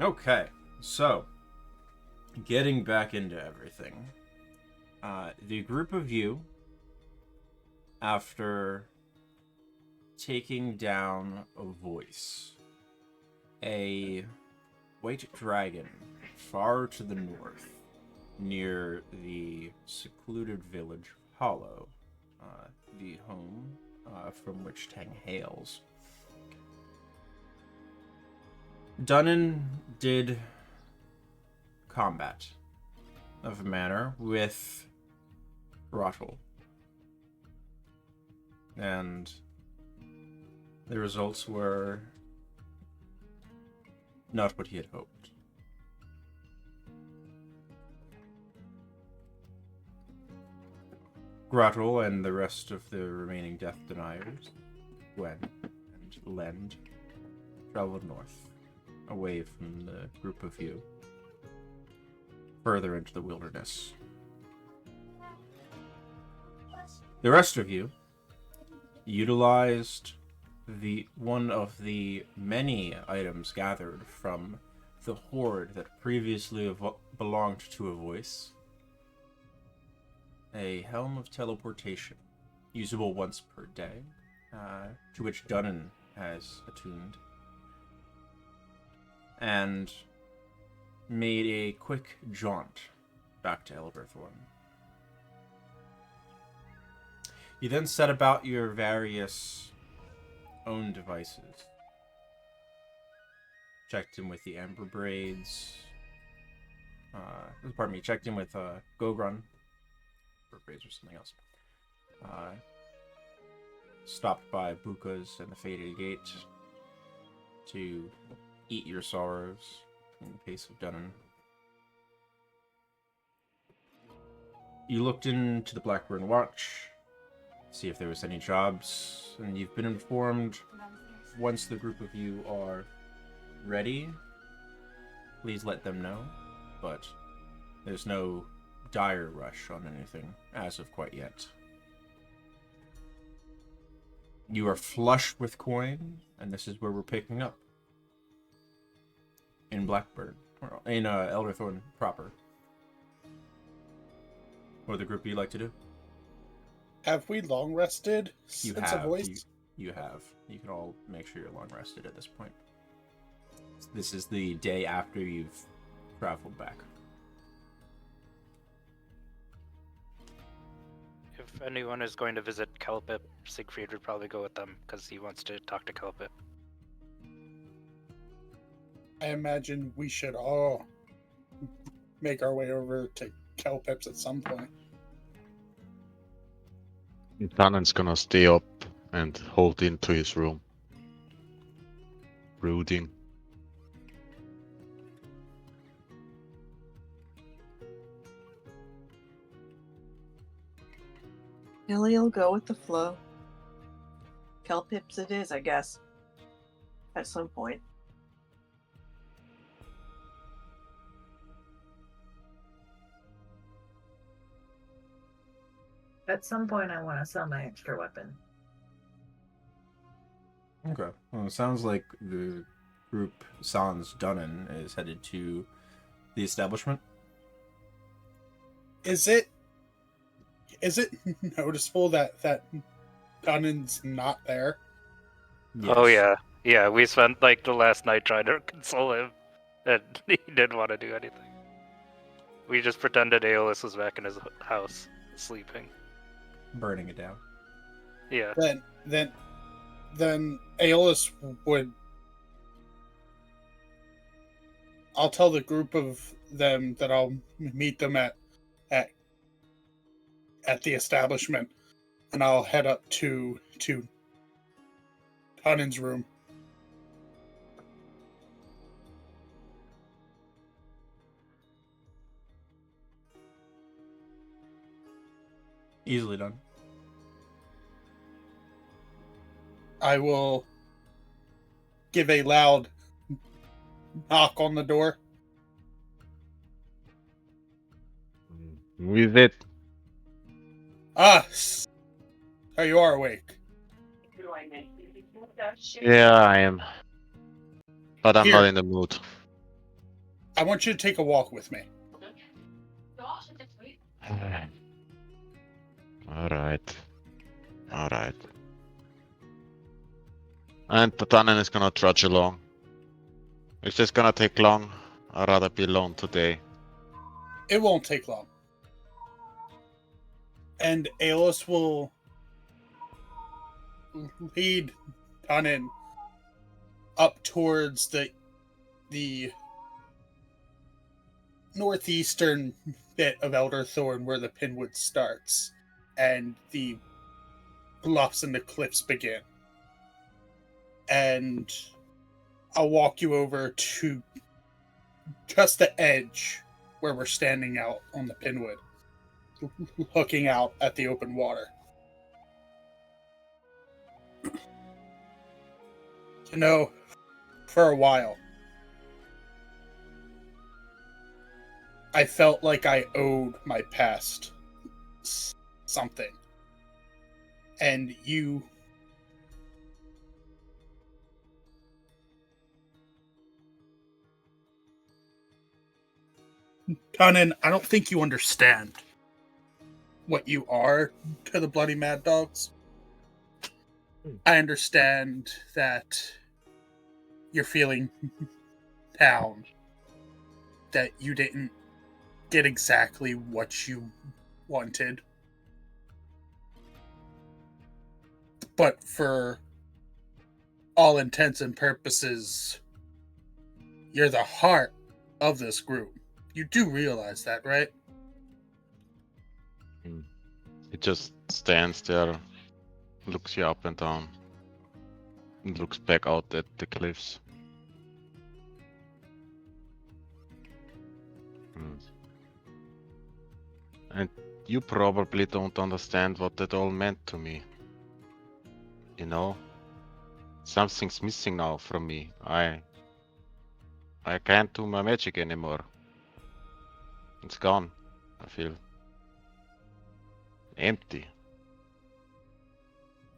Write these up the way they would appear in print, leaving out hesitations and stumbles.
Okay, so getting back into everything. The group of you, after taking down a voice, a white dragon far to the north, near the secluded village of Hollow, the home from which Tang hails. Dunnan did combat of a manner with Rottle. And the results were not what he had hoped. Grottle and the rest of the remaining Death Deniers, Gwen and Lend, traveled north, away from the group of you, further into the wilderness. The rest of you utilized one of the many items gathered from the horde that previously belonged to a voice. A helm of teleportation, usable once per day, to which Dunnan has attuned, and made a quick jaunt back to Elberthorn. You then set about your various own devices. Checked in with the Amber Braids. Checked in with Gogrun. Amber Braids or something else. Stopped by Buka's and the Faded Gate to eat your sorrows in the case of Dunnan. You looked into the Blackburn Watch, see if there was any jobs, and you've been informed once the group of you are ready, please let them know, but there's no dire rush on anything as of quite yet. You are flush with coin, and this is where we're picking up. In Blackburn, or in Elderthorn proper. What the group you like to do? Have we long rested You since have. a voice? You have. You can all make sure you're long rested at this point. This is the day after you've traveled back. If anyone is going to visit Kelpip, Siegfried would probably go with them because he wants to talk to Kelpip. I imagine we should all make our way over to Kelpip's at some point. Tannen's gonna stay up and hold into his room. Brooding. Illy'll go with the flow. Kelpips it is, I guess. At some point. At some point, I want to sell my extra weapon. Okay. Well, it sounds like the group sans Dunnan is headed to the establishment. Is it noticeable that Dunnan's not there? Yes. Oh yeah. We spent like the last night trying to console him, and he didn't want to do anything. We just pretended Aeolus was back in his house, sleeping. Burning it down. Yeah. Then Aeolus would. I'll tell the group of them that I'll meet them at the establishment, and I'll head up to Dunnan's room. Easily done. I will give a loud knock on the door. With it. Ah, so you are awake. Yeah, I am. But I'm Here. not in the mood. I want you to take a walk with me. Alright. Alright. And Tannen is gonna trudge along. It's just gonna take long. I'd rather be alone today. It won't take long. And Aeolus will lead Tannen up towards the northeastern bit of Elderthorn where the Pinwood starts and the bluffs and the cliffs begin. And I'll walk you over to just the edge where we're standing out on the Pinwood, looking out at the open water. You know, for a while, I felt like I owed my past something. And you... Tannen, I don't think you understand what you are to the Bloody Mad Dogs. I understand that you're feeling down, that you didn't get exactly what you wanted. But for all intents and purposes, you're the heart of this group. You do realize that, right? He just stands there, looks you up and down, and looks back out at the cliffs. And you probably don't understand what that all meant to me. You know? Something's missing now from me. I can't do my magic anymore. It's gone. I feel empty.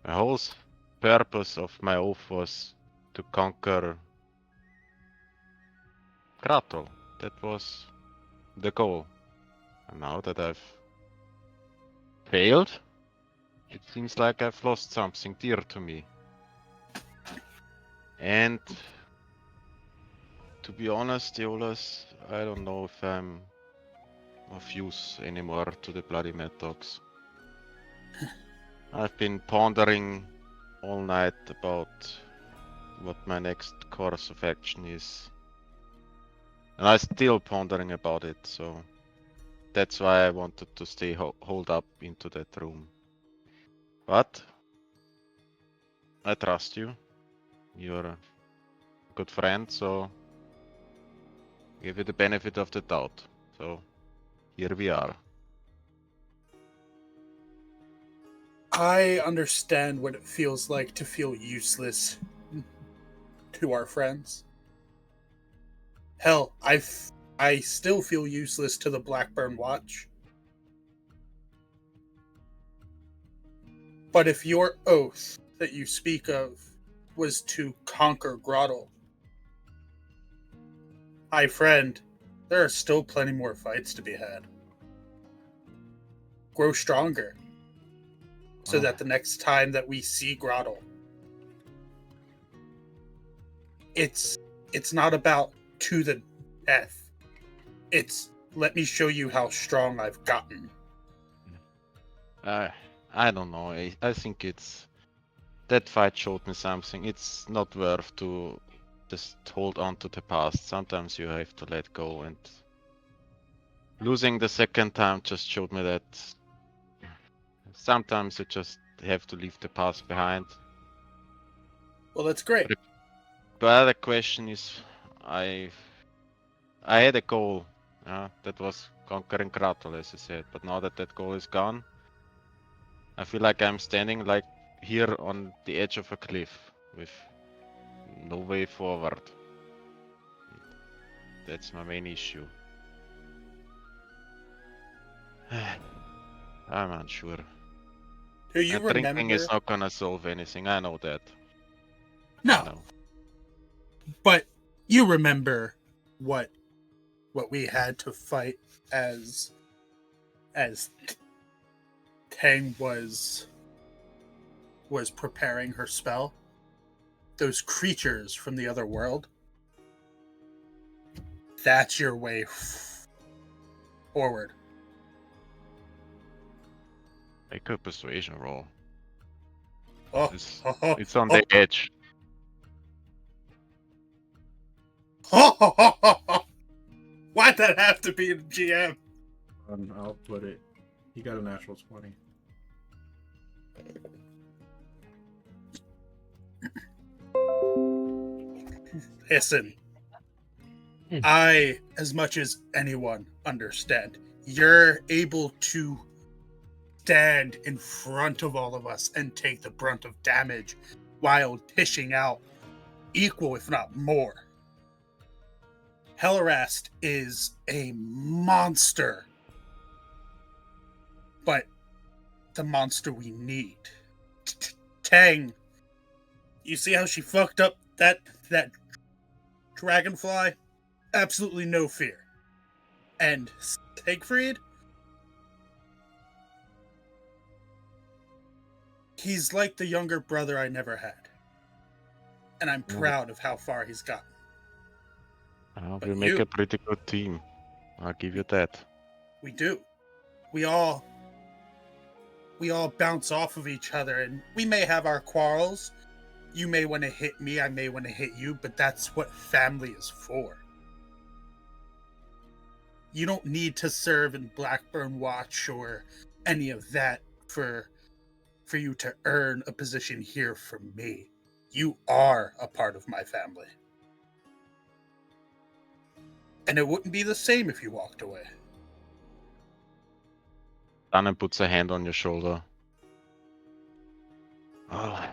The whole purpose of my oath was to conquer Kratel. That was the goal. And now that I've failed, it seems like I've lost something dear to me. And to be honest, Aeolus, I don't know if I'm of use anymore to the Bloody Mad Dogs. I've been pondering all night about what my next course of action is. And I'm still pondering about it, so that's why I wanted to stay holed up into that room. But I trust you. You're a good friend, so give you the benefit of the doubt. So here we are. I understand what it feels like to feel useless to our friends. Hell, I still feel useless to the Blackburn Watch. But if your oath that you speak of was to conquer Grottle, my friend, there are still plenty more fights to be had. Grow stronger, so that the next time that we see Grottle, it's not about to the death. It's let me show you how strong I've gotten. I don't know. I think it's that fight showed me something. It's not worth to just hold on to the past. Sometimes you have to let go, and losing the second time just showed me that sometimes you just have to leave the past behind. Well, that's great. But the question is, I had a goal. That was conquering Kratel, as you said. But now that that goal is gone, I feel like I'm standing like here on the edge of a cliff with no way forward. That's my main issue. I'm unsure. Do you And remember? drinking is not gonna solve anything. I know that. No, I know. but you remember what what we had to fight as Tang was preparing her spell, those creatures from the other world, that's your way forward. Make a persuasion roll. Oh, It's on the edge. Why'd that have to be the GM? I'll put it. You got a natural 20. Listen, I, as much as anyone, understand. You're able to stand in front of all of us and take the brunt of damage while dishing out equal, if not more. Hellerast is a monster, but the monster we need. Tang, you see how she fucked up that dragonfly? Absolutely no fear. And Siegfried? He's like the younger brother I never had. And I'm proud of how far he's gotten. We make a pretty good team. I'll give you that. We do. We all bounce off of each other, and we may have our quarrels. You may want to hit me, I may want to hit you, but that's what family is for. You don't need to serve in Blackburn Watch or any of that for you to earn a position here from me. You are a part of my family. And it wouldn't be the same if you walked away. Anna puts a hand on your shoulder. Oh.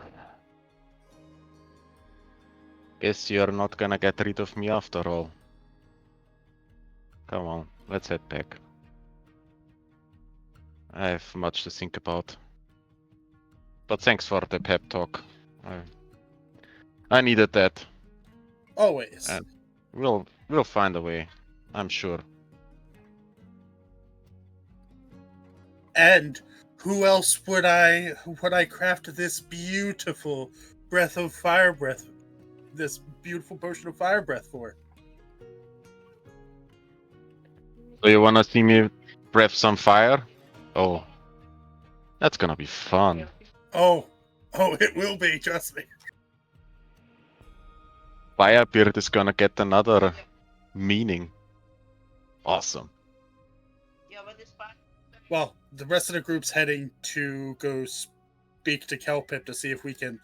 Guess you're not gonna get rid of me after all. Come on, let's head back. I have much to think about. But thanks for the pep talk. I needed that. Always. And we'll find a way, I'm sure. And who else would I craft this beautiful this beautiful potion of fire breath for? So you wanna see me breath some fire? Oh, that's gonna be fun. Oh, it will be, trust me. Firebeard is gonna get another meaning. Awesome. Well, the rest of the group's heading to go speak to Kelpip to see if we can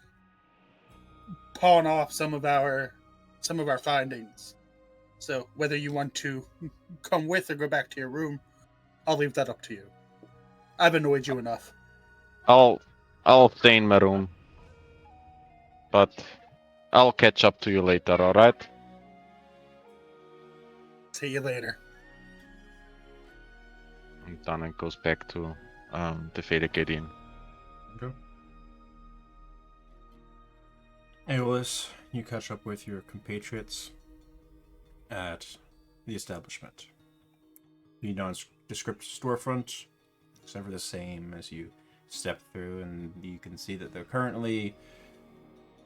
pawn off some of our findings. So whether you want to come with or go back to your room, I'll leave that up to you. I've annoyed you enough. I'll stay in my room. But I'll catch up to you later, alright? See you later. And Dana goes back to the Faded Gideon. Okay. Aeolus, you catch up with your compatriots at the establishment. The nondescript storefront is ever the same as you step through, and you can see that they're currently...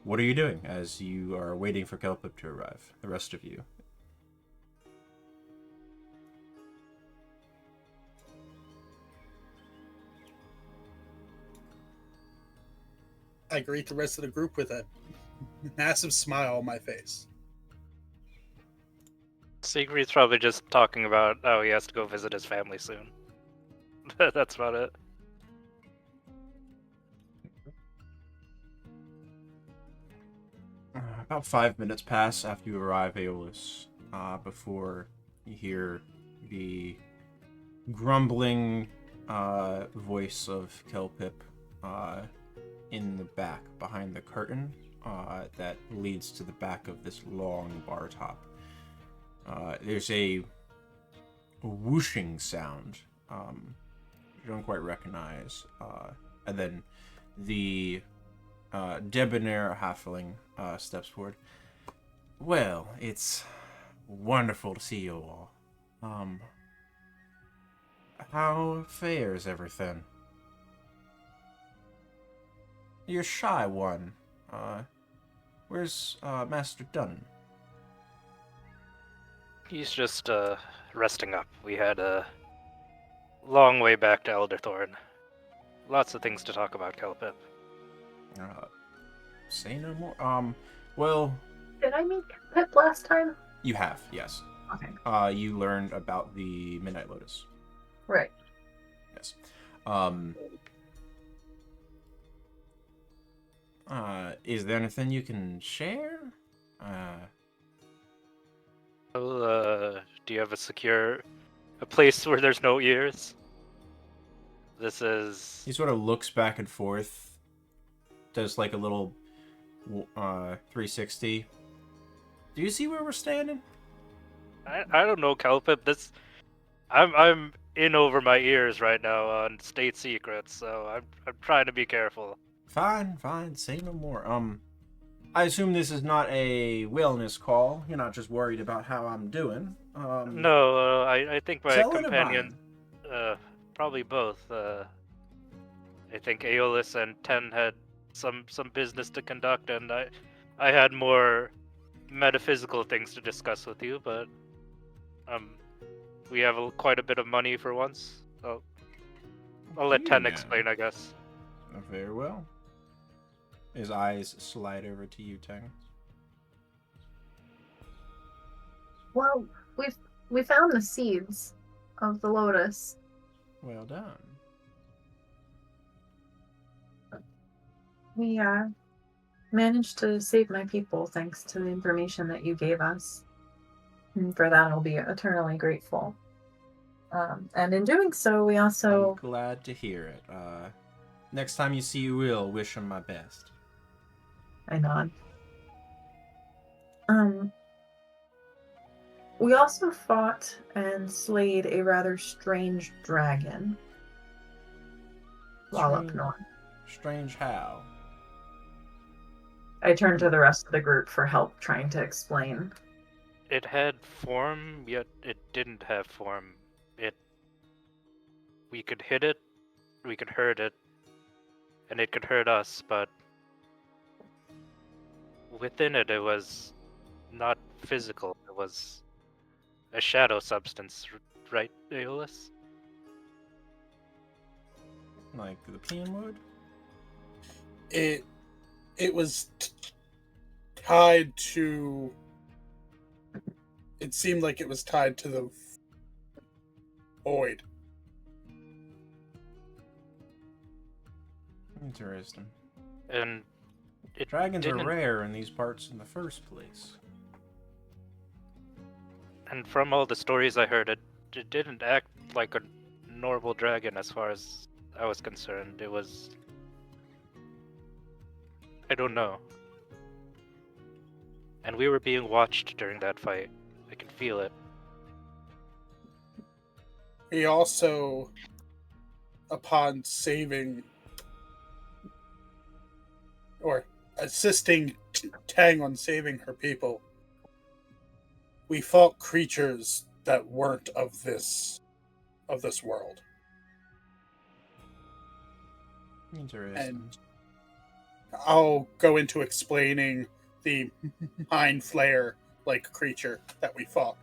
What are you doing as you are waiting for Kelpip to arrive? The rest of you. I greet the rest of the group with a massive smile on my face. Siegfried's probably just talking about how he has to go visit his family soon. That's about it. About 5 minutes pass after you arrive, Aeolus, before you hear the grumbling voice of Kelpip in the back, behind the curtain that leads to the back of this long bar top. There's a whooshing sound you don't quite recognize, and then the debonair halfling steps forward. Well, it's wonderful to see you all. How fares everything? You're shy one. Where's Master Dunn? He's just resting up. We had a long way back to Elderthorn. Lots of things to talk about, Kelpip. Say no more. Well, Did I meet Pip last time? you have, yes. Okay. You learned about the Midnight Lotus. Right. Yes. Is there anything you can share? Do you have a place where there's no ears? This is... He sort of looks back and forth, does like a little 360. Do you see where we're standing? I don't know, Kelpip. I'm in over my ears right now on state secrets, so I'm trying to be careful. Fine, say no more. I assume this is not a wellness call. You're not just worried about how I'm doing. No, I think my tell it companion, mine. probably both. I think Aeolus and Ten had some business to conduct, and I had more metaphysical things to discuss with you, but we have quite a bit of money for once. So I'll let Ten explain, I guess. Very well. His eyes slide over to you, Tang. Well, we found the seeds of the lotus. Well done. We managed to save my people thanks to the information that you gave us. And for that, I'll be eternally grateful. And in doing so, we also... I'm glad to hear it. Next time you see Will, wish him my best. I nod. We also fought and slayed a rather strange dragon while up north. Strange how? I turned to the rest of the group for help trying to explain. It had form, yet it didn't have form. We could hit it, we could hurt it, and it could hurt us, but within it, it was not physical. It was a shadow substance, right, Aeolus? Like the PM wood? It was tied to... It seemed like it was tied to the void. Interesting. And dragons are rare in these parts in the first place. And from all the stories I heard, it didn't act like a normal dragon as far as I was concerned. It was... I don't know. And we were being watched during that fight. I can feel it. He also, upon saving or assisting Tang on saving her people, we fought creatures that weren't of this world. Interesting. And I'll go into explaining the mind flayer like creature that we fought.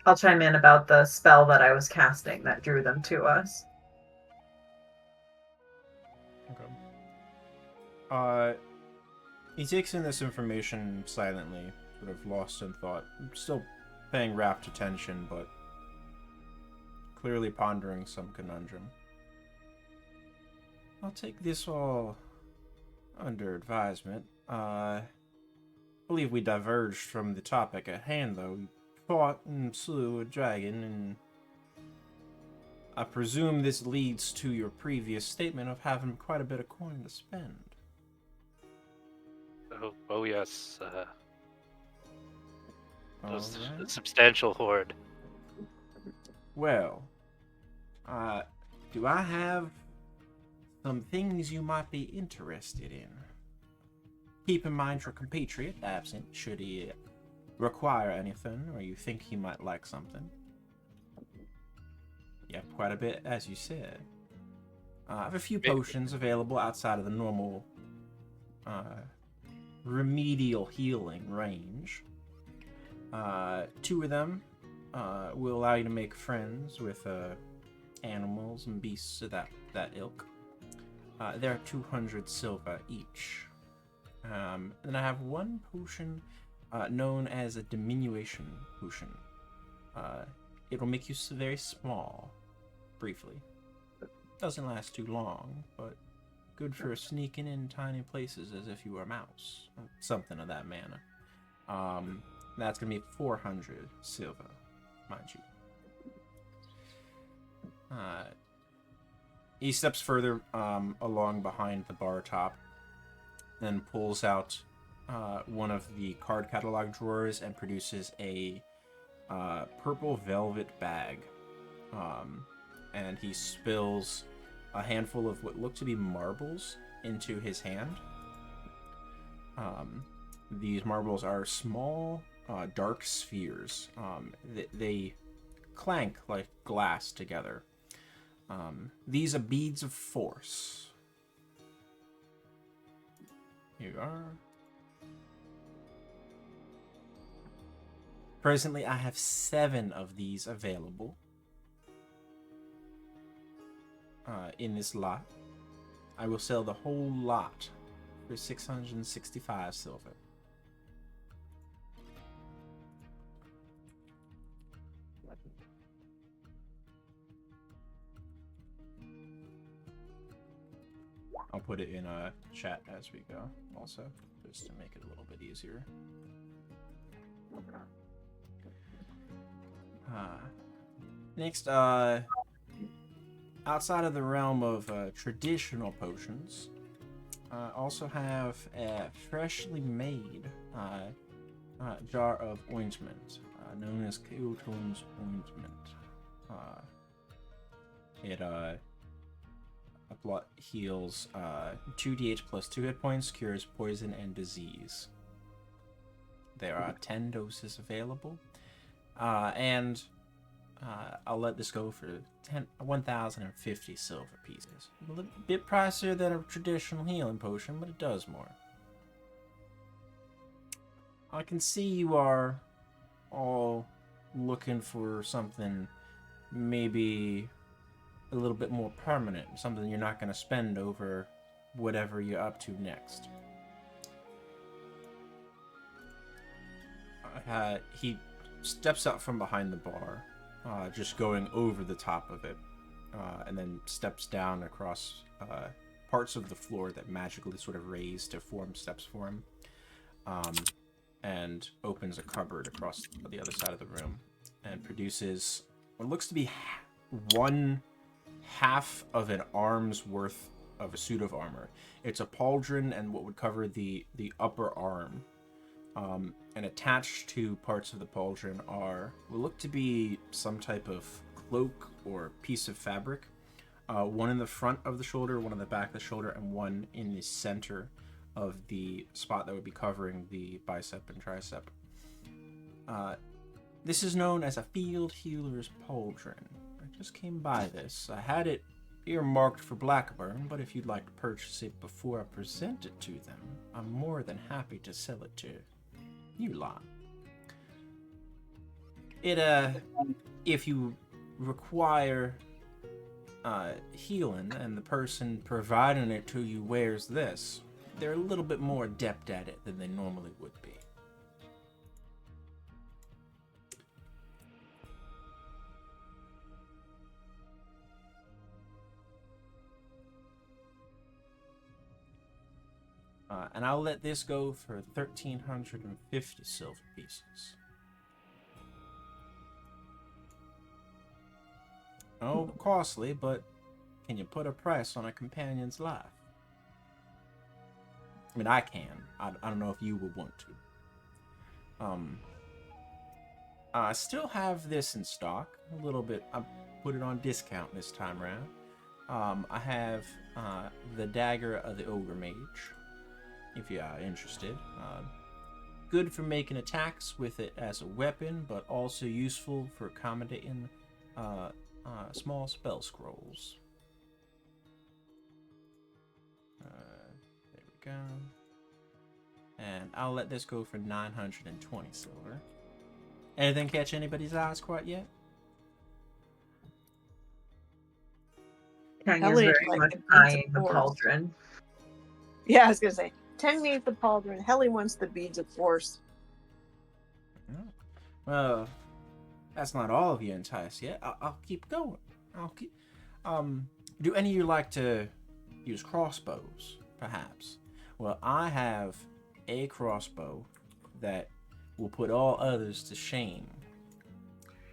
I'll chime in about the spell that I was casting that drew them to us. Okay. He takes in this information silently, sort of lost in thought. Still paying rapt attention, but clearly pondering some conundrum. I'll take this all under advisement. I believe we diverged from the topic at hand, though. We fought and slew a dragon, and I presume this leads to your previous statement of having quite a bit of coin to spend. Oh yes. Those Alright. substantial hoard. Well, do I have some things you might be interested in? Keep in mind your compatriot absent, should he require anything, or you think he might like something. You have quite a bit, as you said. I have a few potions available outside of the normal remedial healing range. 2 of them will allow you to make friends with animals and beasts of that ilk. They're 200 silver each. Then I have 1 potion known as a diminution potion. It'll make you very small, briefly. Doesn't last too long, but good for sneaking in tiny places as if you were a mouse. Or something of that manner. That's going to be 400 silver, mind you. He steps further along behind the bar top, then pulls out one of the card catalog drawers and produces a purple velvet bag. And he spills a handful of what look to be marbles into his hand. These marbles are small, dark spheres. They clank like glass together. These are beads of force. Here you are. Presently, I have 7 of these available in this lot. I will sell the whole lot for 665 silver. I'll put it in a chat as we go, also, just to make it a little bit easier. Next, outside of the realm of traditional potions, also have a freshly made jar of ointment, known as Keoton's ointment. It heals 2d8 plus 2 hit points, cures poison and disease. There are 10 doses available, and I'll let this go for 1,050 silver pieces. A bit pricier than a traditional healing potion, but it does more. I can see you are all looking for something maybe a little bit more permanent, something you're not going to spend over whatever you're up to next. He steps up from behind the bar, just going over the top of it, and then steps down across parts of the floor that magically sort of raise to form steps for him, and opens a cupboard across the other side of the room, and produces what looks to be 1/2 of an arm's worth of a suit of armor. It's a pauldron and what would cover the upper arm. And attached to parts of the pauldron are what look to be some type of cloak or piece of fabric. One in the front of the shoulder, one in the back of the shoulder, and one in the center of the spot that would be covering the bicep and tricep. This is known as a field healer's pauldron. I just came by this. I had it earmarked for Blackburn, but if you'd like to purchase it before I present it to them, I'm more than happy to sell it to you lot. It, if you require healing and the person providing it to you wears this, they're a little bit more adept at it than they normally would be. And I'll let this go for 1,350 silver pieces. Oh, costly, but can you put a price on a companion's life? I mean, I can. I don't know if you would want to. I still have this in stock. A little bit. I put it on discount this time around. I have the Dagger of the Ogre Mage, if you are interested. good for making attacks with it as a weapon, but also useful for accommodating small spell scrolls. There we go. And I'll let this go for 920 silver. Anything catch anybody's eyes quite yet? Tang is Ellie, very like, much the beads eyeing of the force. pauldron. Yeah, I was gonna say. 10 needs the pauldron. Helly wants the beads of force. Well, that's not all of you enticed yet. I'll keep going. Do any of you like to use crossbows, perhaps? Well, I have a crossbow that will put all others to shame.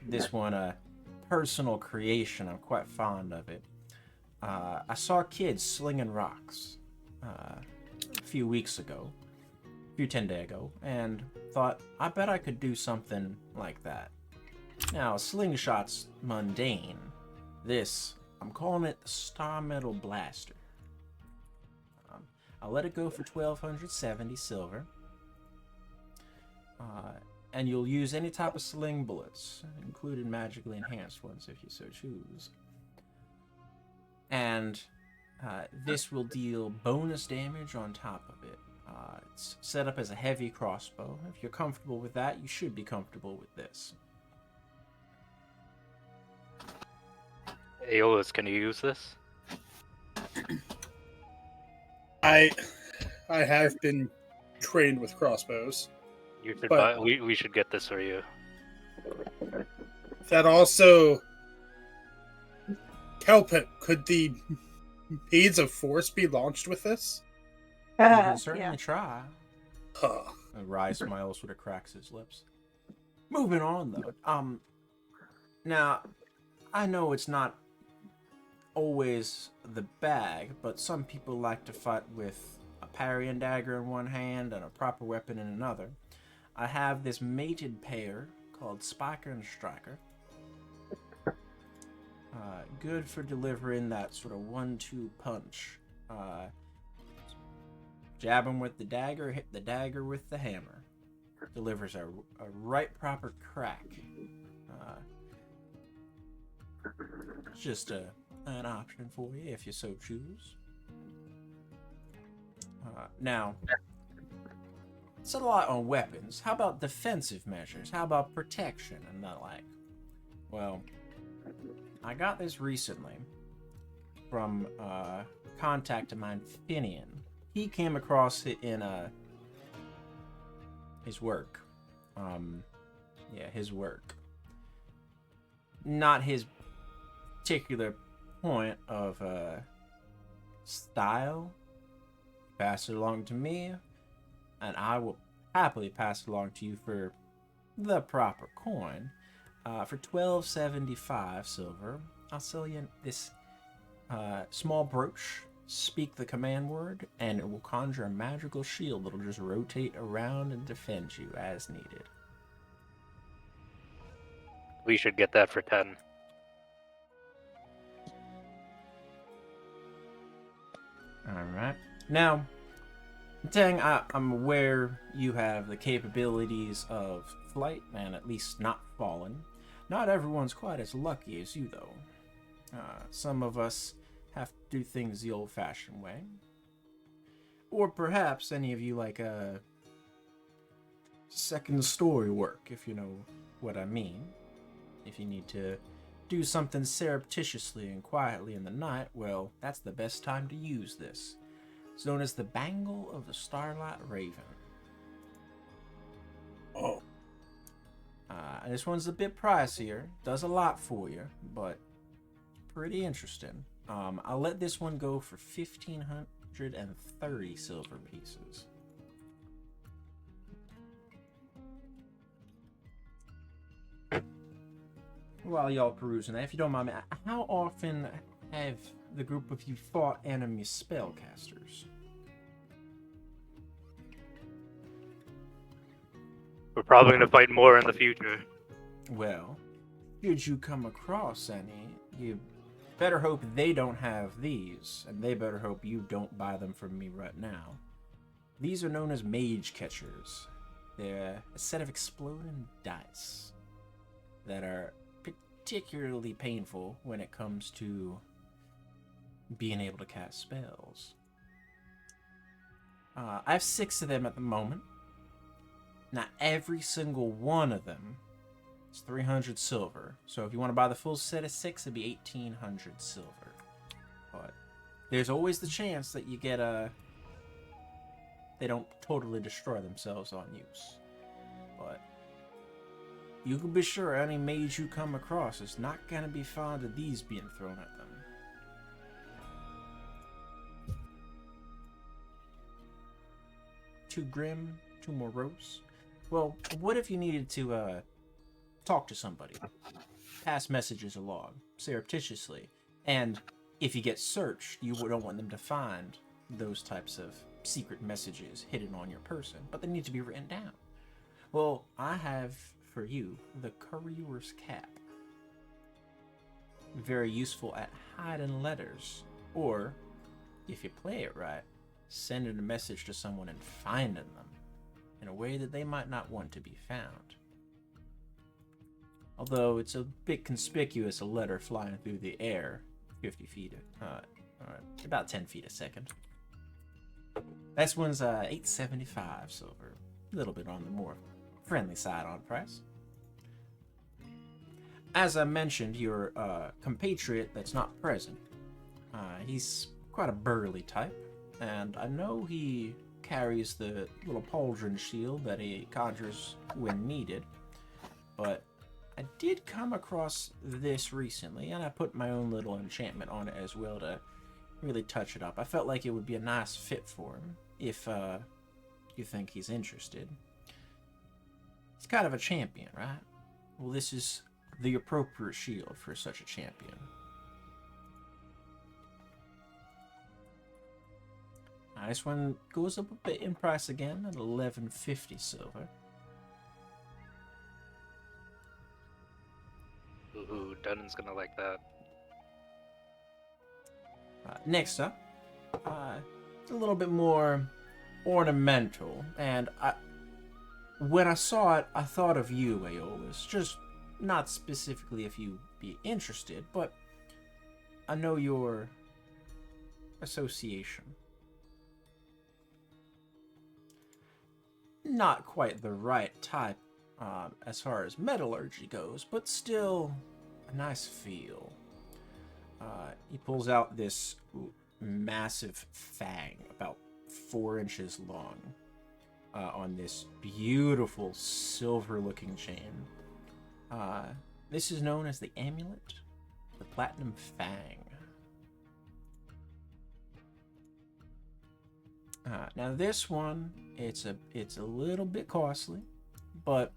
This one, a personal creation. I'm quite fond of it. I saw kids slinging rocks a few weeks ago, a few 10 days ago, and thought, I bet I could do something like that. Now, a slingshot's mundane. This, I'm calling it the Star Metal Blaster. I'll let it go for 1,270 silver. And you'll use any type of sling bullets, including magically enhanced ones if you so choose. And this will deal bonus damage on top of it. It's set up as a heavy crossbow. If you're comfortable with that, you should be comfortable with this. Aeolus, can you use this? I have been trained with crossbows. You should But- buy, we should get this for you. That also... Kelpit, could the beads of force be launched with this? You can certainly Yeah. try. Huh. And Rye smiles, sort of cracks his lips. Moving on, though. Now, I know it's not always the bag, but some people like to fight with a parry and dagger in one hand and a proper weapon in another. I have this mated pair called Spiker and Striker. Good for delivering that sort of 1-2 punch. Jab him with the dagger, hit the dagger with the hammer. Delivers a right proper crack. Just an option for you if you so choose. Now, it's a lot on weapons. How about defensive measures? How about protection and the like? Well, I got this recently from a contact of mine, Finian. He came across it in his work. His work. Not his particular point of style. Pass it along to me, and I will happily pass it along to you for the proper coin. For 1,275 silver, I'll sell you this small brooch. Speak the command word, and it will conjure a magical shield that'll just rotate around and defend you as needed. We should get that for 10. Alright. Now, Tang, I'm aware you have the capabilities of flight, and at least not falling. Not everyone's quite as lucky as you, though. Some of us have to do things the old-fashioned way. Or perhaps any of you like second story work, if you know what I mean. If you need to do something surreptitiously and quietly in the night, well, that's the best time to use this. It's known as the Bangle of the Starlight Raven. Oh. And this one's a bit pricier, does a lot for you, but pretty interesting. I'll let this one go for 1,530 silver pieces. While y'all perusing that, if you don't mind me, how often have the group of you fought enemy spellcasters? We're probably going to fight more in the future. Well, should you come across any, you better hope they don't have these, and they better hope you don't buy them from me right now. These are known as mage catchers. They're a set of exploding dice that are particularly painful when it comes to being able to cast spells. I have 6 of them at the moment. Now, every single one of them is 300 silver. So if you want to buy the full set of 6, it'd be 1,800 silver. But there's always the chance that you get they don't totally destroy themselves on use. But you can be sure any mage you come across is not going to be fond of these being thrown at them. Too grim, too morose. Well, what if you needed to talk to somebody, pass messages along surreptitiously, and if you get searched, you don't want them to find those types of secret messages hidden on your person, but they need to be written down. Well, I have for you the Courier's Cap. Very useful at hiding letters, or if you play it right, sending a message to someone and finding them in a way that they might not want to be found. Although it's a bit conspicuous, a letter flying through the air 50 feet, about 10 feet a second. This one's 875 silver, a little bit on the more friendly side on price. As I mentioned, your compatriot that's not present, he's quite a burly type, and I know he carries the little pauldron shield that he conjures when needed, but I did come across this recently, and I put my own little enchantment on it as well to really touch it up. I felt like it would be a nice fit for him, if you think he's interested. He's kind of a champion, right? Well, this is the appropriate shield for such a champion. This one goes up a bit in price again at 1150 silver. Ooh, Dunn's gonna like that. Next up, it's a little bit more ornamental, and when I saw it, I thought of you, Aeolus. Just not specifically if you'd be interested, but I know your association. Not quite the right type as far as metallurgy goes, but still a nice feel. He pulls out this massive fang, about 4 inches long, on this beautiful silver-looking chain. This is known as the Amulet, the Platinum Fang. Now this one, it's a little bit costly, but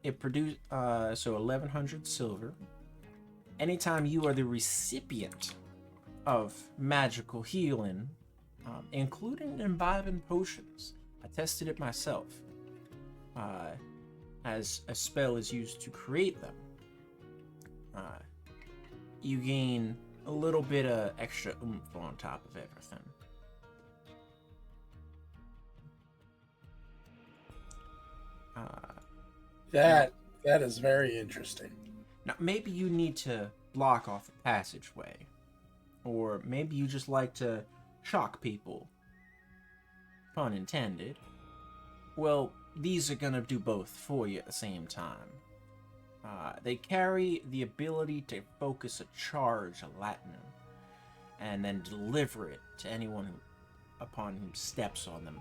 it produced so 1100 silver. Anytime you are the recipient of magical healing, including imbibing potions, I tested it myself, as a spell is used to create them, you gain a little bit of extra oomph on top of everything. That is very interesting. Now, maybe you need to block off a passageway, or maybe you just like to shock people, pun intended. Well, these are gonna do both for you at the same time. They carry the ability to focus a charge of Latinum, and then deliver it to anyone upon whom steps on them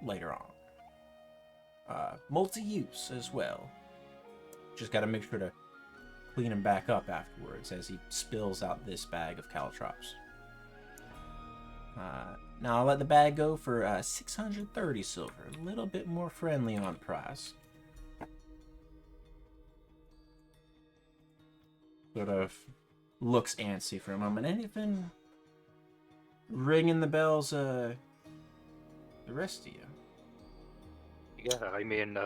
later on. Multi-use as well. Just gotta make sure to clean him back up afterwards as he spills out this bag of caltrops. Now I'll let the bag go for 630 silver, a little bit more friendly on price. Sort of looks antsy for a moment. Anything ringing the bells, the rest of you? Yeah, I mean,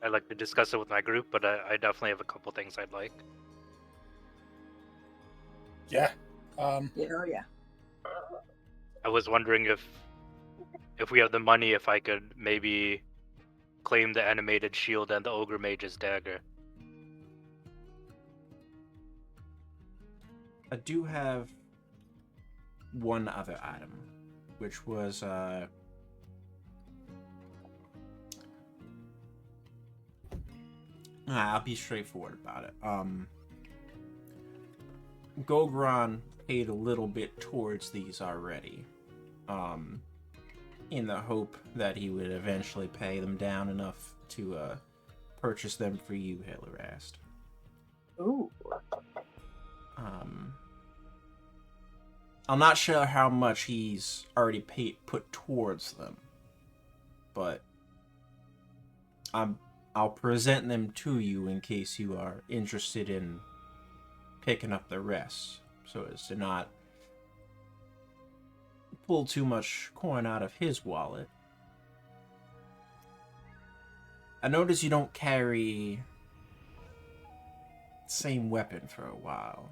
I'd like to discuss it with my group, but I definitely have a couple things I'd like. Yeah. Yeah, oh yeah. I was wondering if if we have the money, if I could maybe claim the animated shield and the ogre mage's dagger. I do have one other item, which was I'll be straightforward about it. Gogron paid a little bit towards these already, in the hope that he would eventually pay them down enough to purchase them for you, Hillerast. Ooh. I'm not sure how much he's already put towards them, but I'll present them to you in case you are interested in picking up the rest, so as to not pull too much coin out of his wallet. I notice you don't carry the same weapon for a while.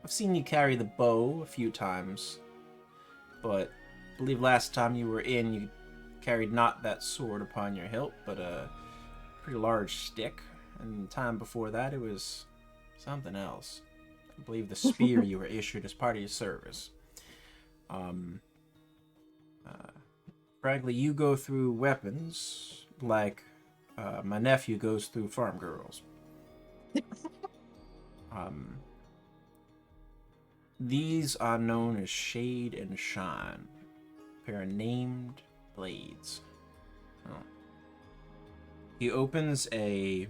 I've seen you carry the bow a few times, but I believe last time you were in, you carried not that sword upon your hilt, but a pretty large stick, and the time before that it was something else. I believe the spear you were issued as part of your service. Frankly, you go through weapons like my nephew goes through farm girls. These are known as Shade and Shine, a pair of named blades. Oh. He opens a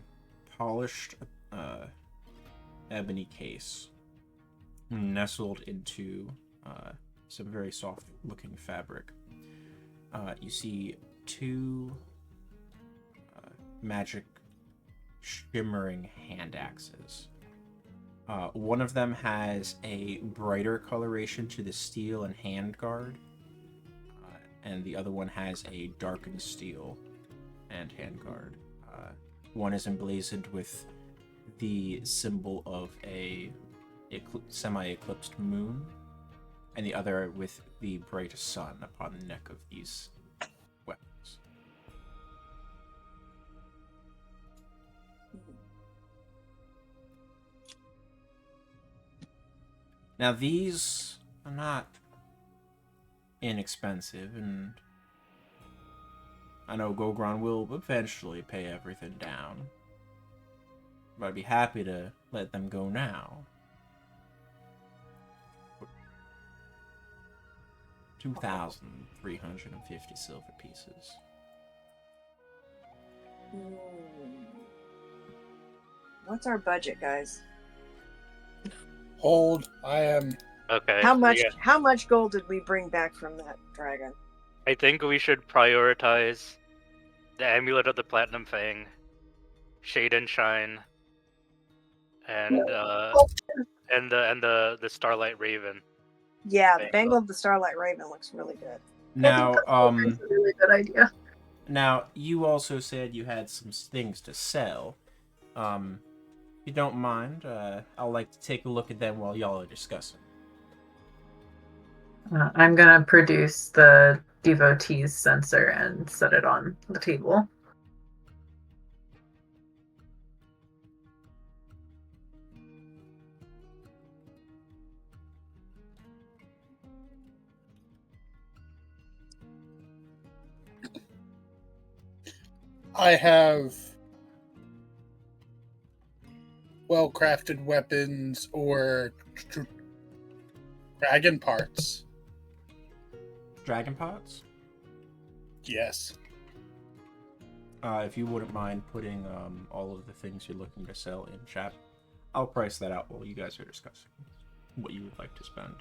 polished ebony case, nestled into some very soft-looking fabric. You see two magic shimmering hand axes. One of them has a brighter coloration to the steel and hand guard, and the other one has a darkened steel and hand guard. One is emblazoned with the symbol of a semi-eclipsed moon, and the other with the bright sun upon the neck of these weapons. Now, these are not inexpensive, and I know Gogron will eventually pay everything down, but I'd be happy to let them go now. 2,350 silver pieces. What's our budget, guys? Hold, I am. Okay. How much? yeah. How much gold did we bring back from that dragon? I think we should prioritize the Amulet of the Platinum Fang, Shade and Shine, and the Starlight Raven. Yeah, the Bangle. Bangle of the Starlight Raven looks really good. Now, That's a really good idea. now you also said you had some things to sell. If you don't mind, I'd like to take a look at them while y'all are discussing. I'm gonna produce the devotee's sensor and set it on the table. I have well-crafted weapons or dragon parts. Dragon pots? Yes. If you wouldn't mind putting all of the things you're looking to sell in chat, I'll price that out while you guys are discussing what you would like to spend.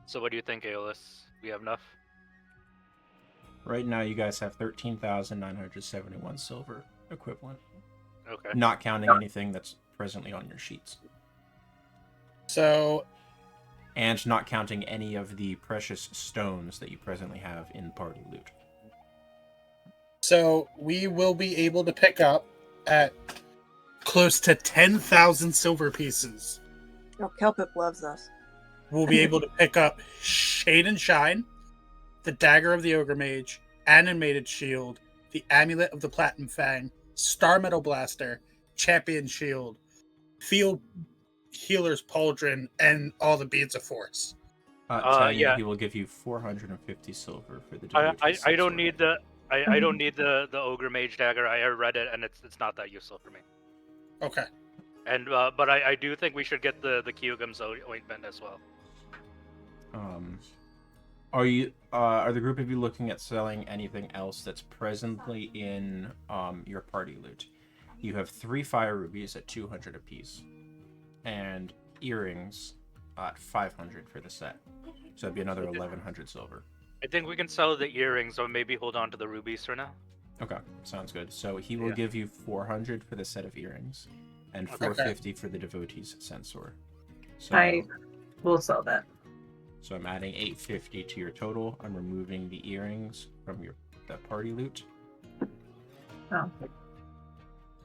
So what do you think, Aeolus? We have enough? Right now, you guys have 13,971 silver equivalent, Okay. not counting anything that's presently on your sheets, So and not counting any of the precious stones that you presently have in party loot. So we will be able to pick up at close to 10,000 silver pieces. Oh, Kelpip loves us. We'll be able to pick up Shade and Shine, the Dagger of the Ogre Mage, Animated Shield, the Amulet of the Platinum Fang, Star Metal Blaster, Champion Shield, Field Healer's Pauldron, and all the Beads of Force. Yeah. He will give you 450 silver for the I don't need the I don't need the ogre mage dagger. I read it and it's not that useful for me. Okay. And but I do think we should get the Kyugam's ointment as well. Are the group of you looking at selling anything else that's presently in your party loot? You have 3 fire rubies at 200 apiece, and earrings at 500 for the set. So that'd be another 1,100 silver. I think we can sell the earrings, or maybe hold on to the rubies for now. Okay, sounds good. So he will give you 400 for the set of earrings, and Okay. 450 for the devotee's censor. So, I will sell that. So I'm adding 850 to your total. I'm removing the earrings from that party loot. Oh.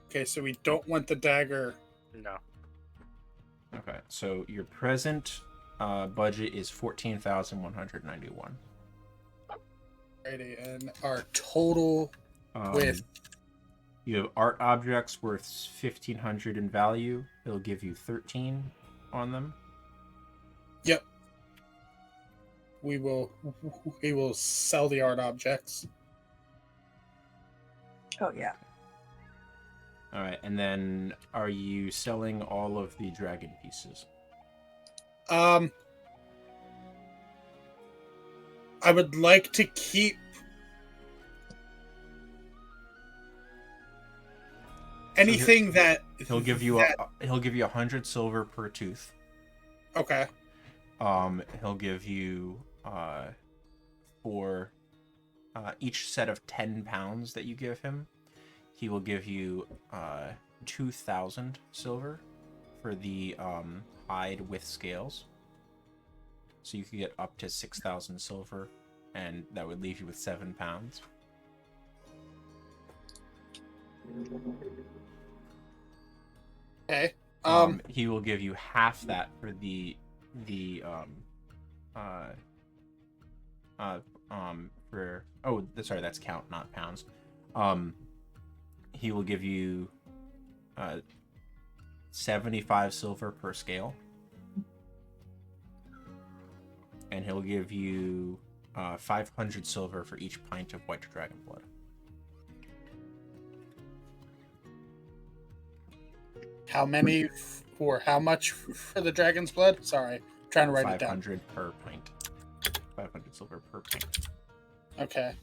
Okay, so we don't want the dagger. No. Okay, so your present budget is 14,191. Alrighty, and our total with You have art objects worth 1,500 in value. It'll give you 13 on them. Yep. We will sell the art objects. Oh yeah. All right, and then are you selling all of the dragon pieces? I would like to keep anything that He'll give you he'll give you 100 silver per tooth. Okay. He'll give you for each set of 10 pounds that you give him, he will give you 2,000 silver for the hide with scales. So you could get up to 6,000 silver, and that would leave you with 7 pounds. Okay. He will give you half that for sorry, that's count, not pounds. He will give you 75 silver per scale, and he'll give you 500 silver for each pint of white dragon blood. How many or how much for the dragon's blood? Sorry, trying to write it down. 500 per pint. 500 silver per pint. Okay.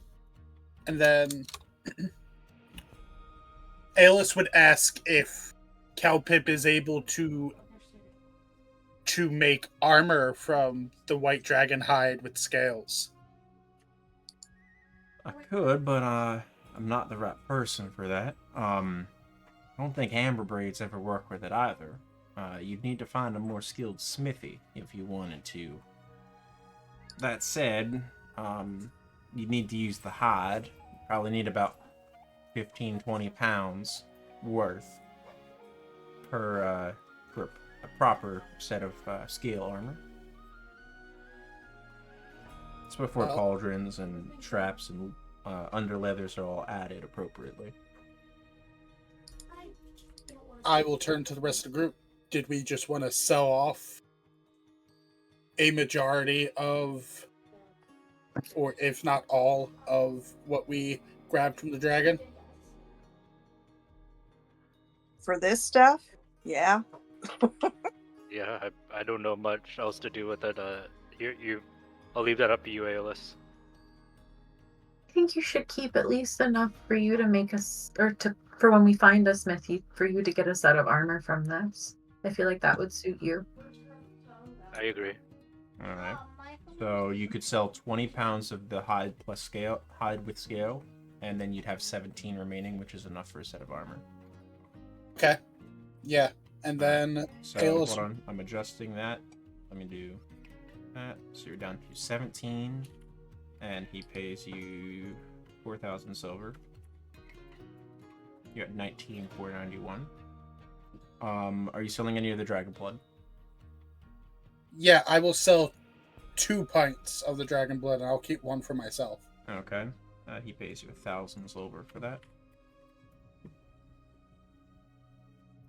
And then Aeolus would ask if Kelpip is able to make armor from the white dragon hide with scales. I could, but I'm not the right person for that. I don't think amber braids ever work with it either. You'd need to find a more skilled smithy if you wanted to. That said, you need to use the hide. Probably need about 15-20 pounds worth per for a proper set of scale armor. It's before pauldrons and traps and underleathers are all added appropriately. I will turn to the rest of the group. Did we just want to sell off a majority of, or if not all, of what we grabbed from the dragon? For this stuff? Yeah. Yeah, I don't know much else to do with it. I'll leave that up to you, Aeolus. I think you should keep at least enough for you to make us, for when we find a smithy, for you to get a set of armor from this. I feel like that would suit you. I agree. All right. So you could sell 20 pounds of the hide plus scale, hide with scale, and then you'd have 17 remaining, which is enough for a set of armor. Okay. Yeah. And then So Aeolus... hold on, I'm adjusting that. Let me do that. So you're down to 17, and he pays you 4,000 silver. You're at 19,491. Are you selling any of the dragon blood? Yeah, I will sell 2 pints of the dragon blood, and I'll keep 1 for myself. Okay. He pays you 1,000 silver for that.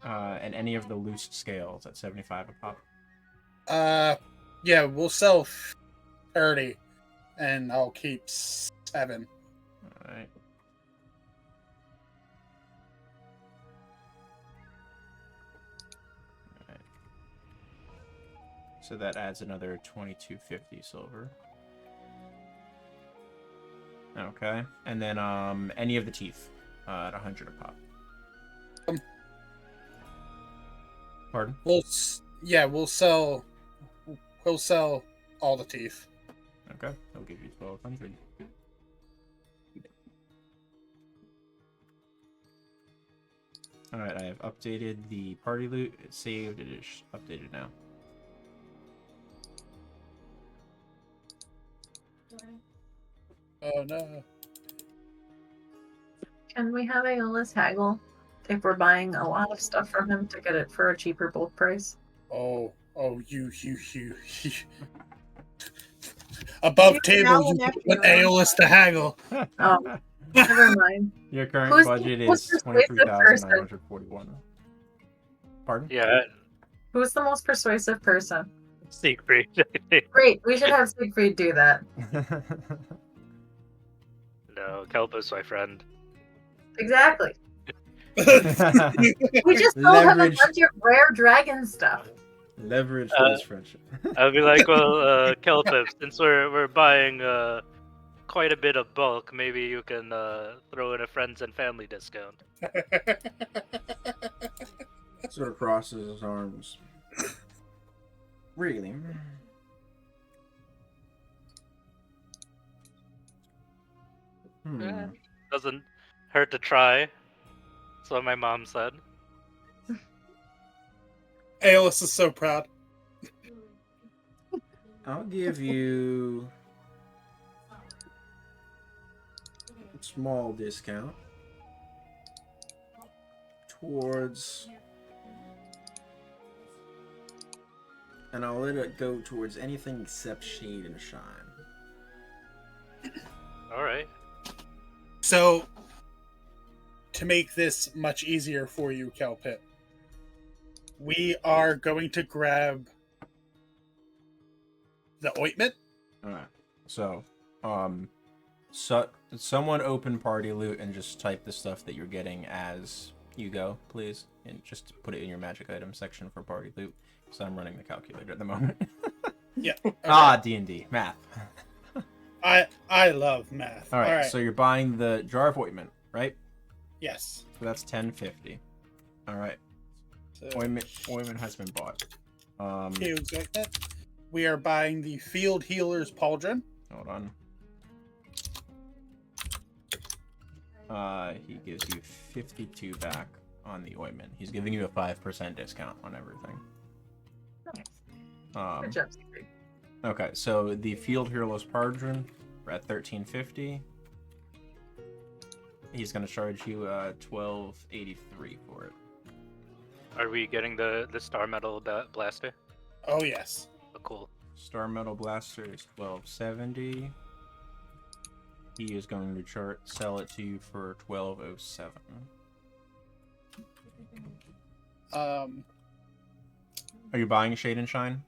And any of the loose scales at 75 a pop. Yeah, we'll sell 30, and I'll keep 7. Alright. So that adds another 2250 silver. Okay. And then any of the teeth at 100 a pop. Pardon? We'll sell all the teeth. Okay. I'll give you 1200. Alright, I have updated the party loot. It's saved. It is updated now. Oh no. Can we have Aeolus haggle if we're buying a lot of stuff from him to get it for a cheaper bulk price? Oh, you. Above You table, now you and want after you Aeolus to haggle. Oh, never mind. Your current Who's budget the most is persuasive person? 23,941. Pardon? Yeah, Who's the most persuasive person? Siegfried, I think. Great, we should have Siegfried do that. No, Kelpo's my friend. Exactly. We just sold him a Leverage. bunch of rare dragon stuff. Leverage for this friendship. I'll be like, well, Kelpo, since we're buying quite a bit of bulk, maybe you can throw in a friends and family discount. Sort of crosses his arms. Really? Doesn't hurt to try. That's what my mom said. Aeolus is so proud. I'll give you a small discount towards, and I'll let it go towards anything except shade and shine. All right. So, to make this much easier for you, Kelpit, we are going to grab the ointment. Alright. So, someone open party loot and just type the stuff that you're getting as you go, please. And just put it in your magic item section for party loot. So I'm running the calculator at the moment. Yeah. Okay. Ah, D&D. Math. I love math. Alright, so you're buying the jar of ointment, right? Yes. So that's 1050. Alright. So, Ointment has been bought. here's ointment. We are buying the Field Healer's Pauldron. Hold on. He gives you 52 back on the ointment. He's giving you a 5% discount on everything. Nice. Good job, Siegfried. Okay, so the Field Hero's Pauldron, we're at 1350. He's gonna charge you 1283 for it. Are we getting the Star Metal Blaster? Oh, yes. Oh, cool. Star Metal Blaster is 1270. He is going to sell it to you for 1207. Um, Are you buying Shade and Shine?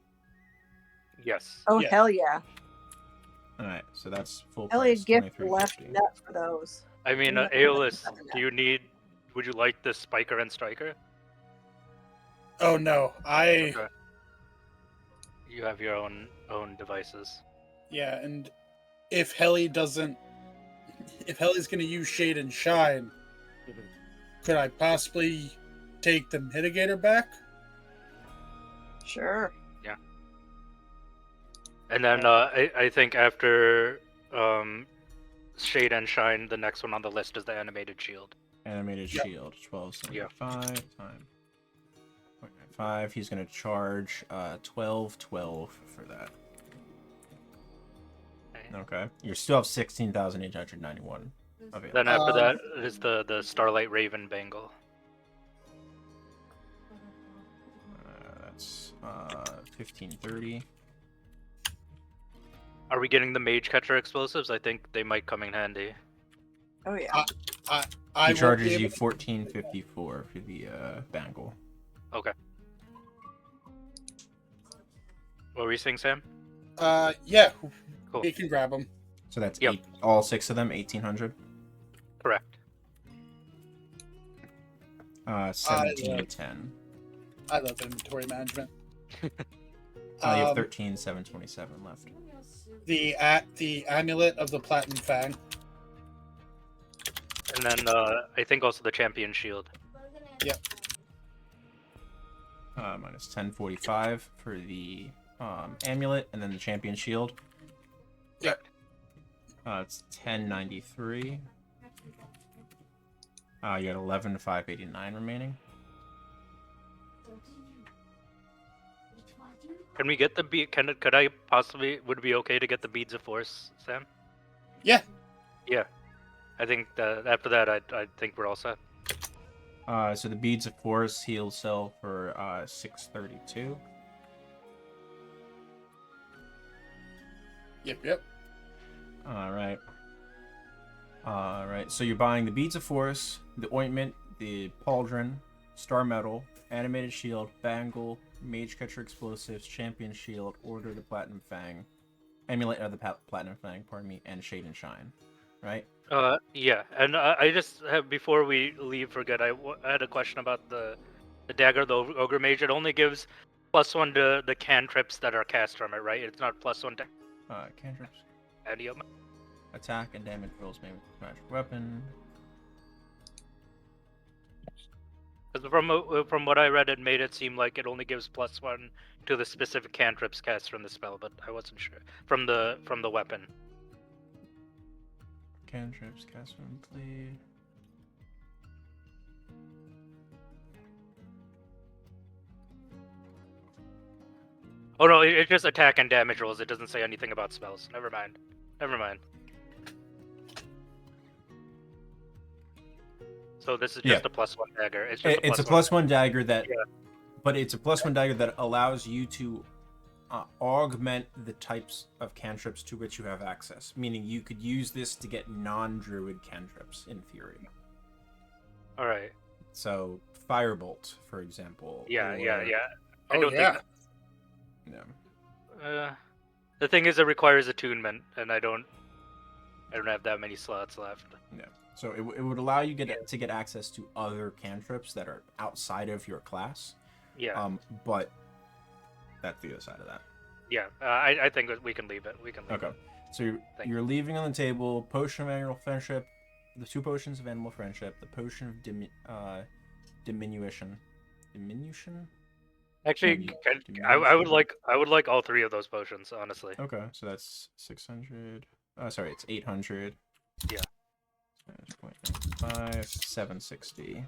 Yes. Oh, Yeah. hell yeah. Alright, so that's full Hell yeah, price, gift left 2350. nut for those. I mean, Yeah. Aeolus, would you like this Spiker and Striker? oh no, Okay. You have your own devices. yeah, and if Helly doesn't, if Helly's gonna use Shade and Shine, could I possibly take the mitigator back? Sure. And then I think after Shade and Shine, the next one on the list is the Animated Shield. Animated Yep. Shield, 1275 times 0.95. He's going to charge 1212 for that. Okay. You still have 16,891 available. Then after that is the Starlight Raven Bangle. that's 1530. Are we getting the mage catcher explosives? I think they might come in handy. Oh yeah. I He won't charges be you able- 1454 for the bangle. Okay. What were you saying, Sam? Yeah, Cool. he can grab them. So that's Yep. all 6 of them, 1800. Correct. 1710. I love inventory management. You have Um, 13,727 left. the amulet of the platinum fang. And then I think also the champion shield. Minus 1045 for the amulet, and then the champion shield. Yep. It's 1093. You had 11,589 remaining. Can we get the bead? Could I possibly? Would it be okay to get the beads of force, Sam? Yeah. Yeah. I think that after that, I think we're all set. So the beads of force he'll sell for 632. Yep. All right. So you're buying the beads of force, the ointment, the pauldron, star metal, animated shield, bangle, mage catcher explosives, champion shield, order of the platinum fang, amulet of the platinum fang, pardon me, and shade and shine, right? Yeah, and I just have, before we leave, I had a question about the dagger, the ogre mage. It only gives +1 to the cantrips that are cast from it, right? It's not +1 to Cantrips, any of them. attack and damage rolls made with a magic weapon. Because from what I read, it made it seem like it only gives +1 to the specific cantrips cast from the spell, but I wasn't sure from the weapon. Cantrips cast from blade. Oh no, it's just attack and damage rolls. It doesn't say anything about spells. Never mind. So this is just a +1 dagger. It's just It's a +1 dagger that, but it's a +1 dagger that allows you to augment the types of cantrips to which you have access. Meaning you could use this to get non-druid cantrips in theory. All right. So firebolt, for example. Yeah. I Oh don't yeah. think. Yeah. The thing is, it requires attunement, and I don't have that many slots left. Yeah. So it would allow you to get access to other cantrips that are outside of your class. Yeah. But that's the other side of that. Yeah. I think we can leave it. Okay. So you're leaving on the table potion of animal friendship, the 2 potions of animal friendship, the potion of diminution. Actually, I would like all 3 of those potions, honestly. Okay, so that's 600. Sorry, it's 800. Yeah. 0.95, 760.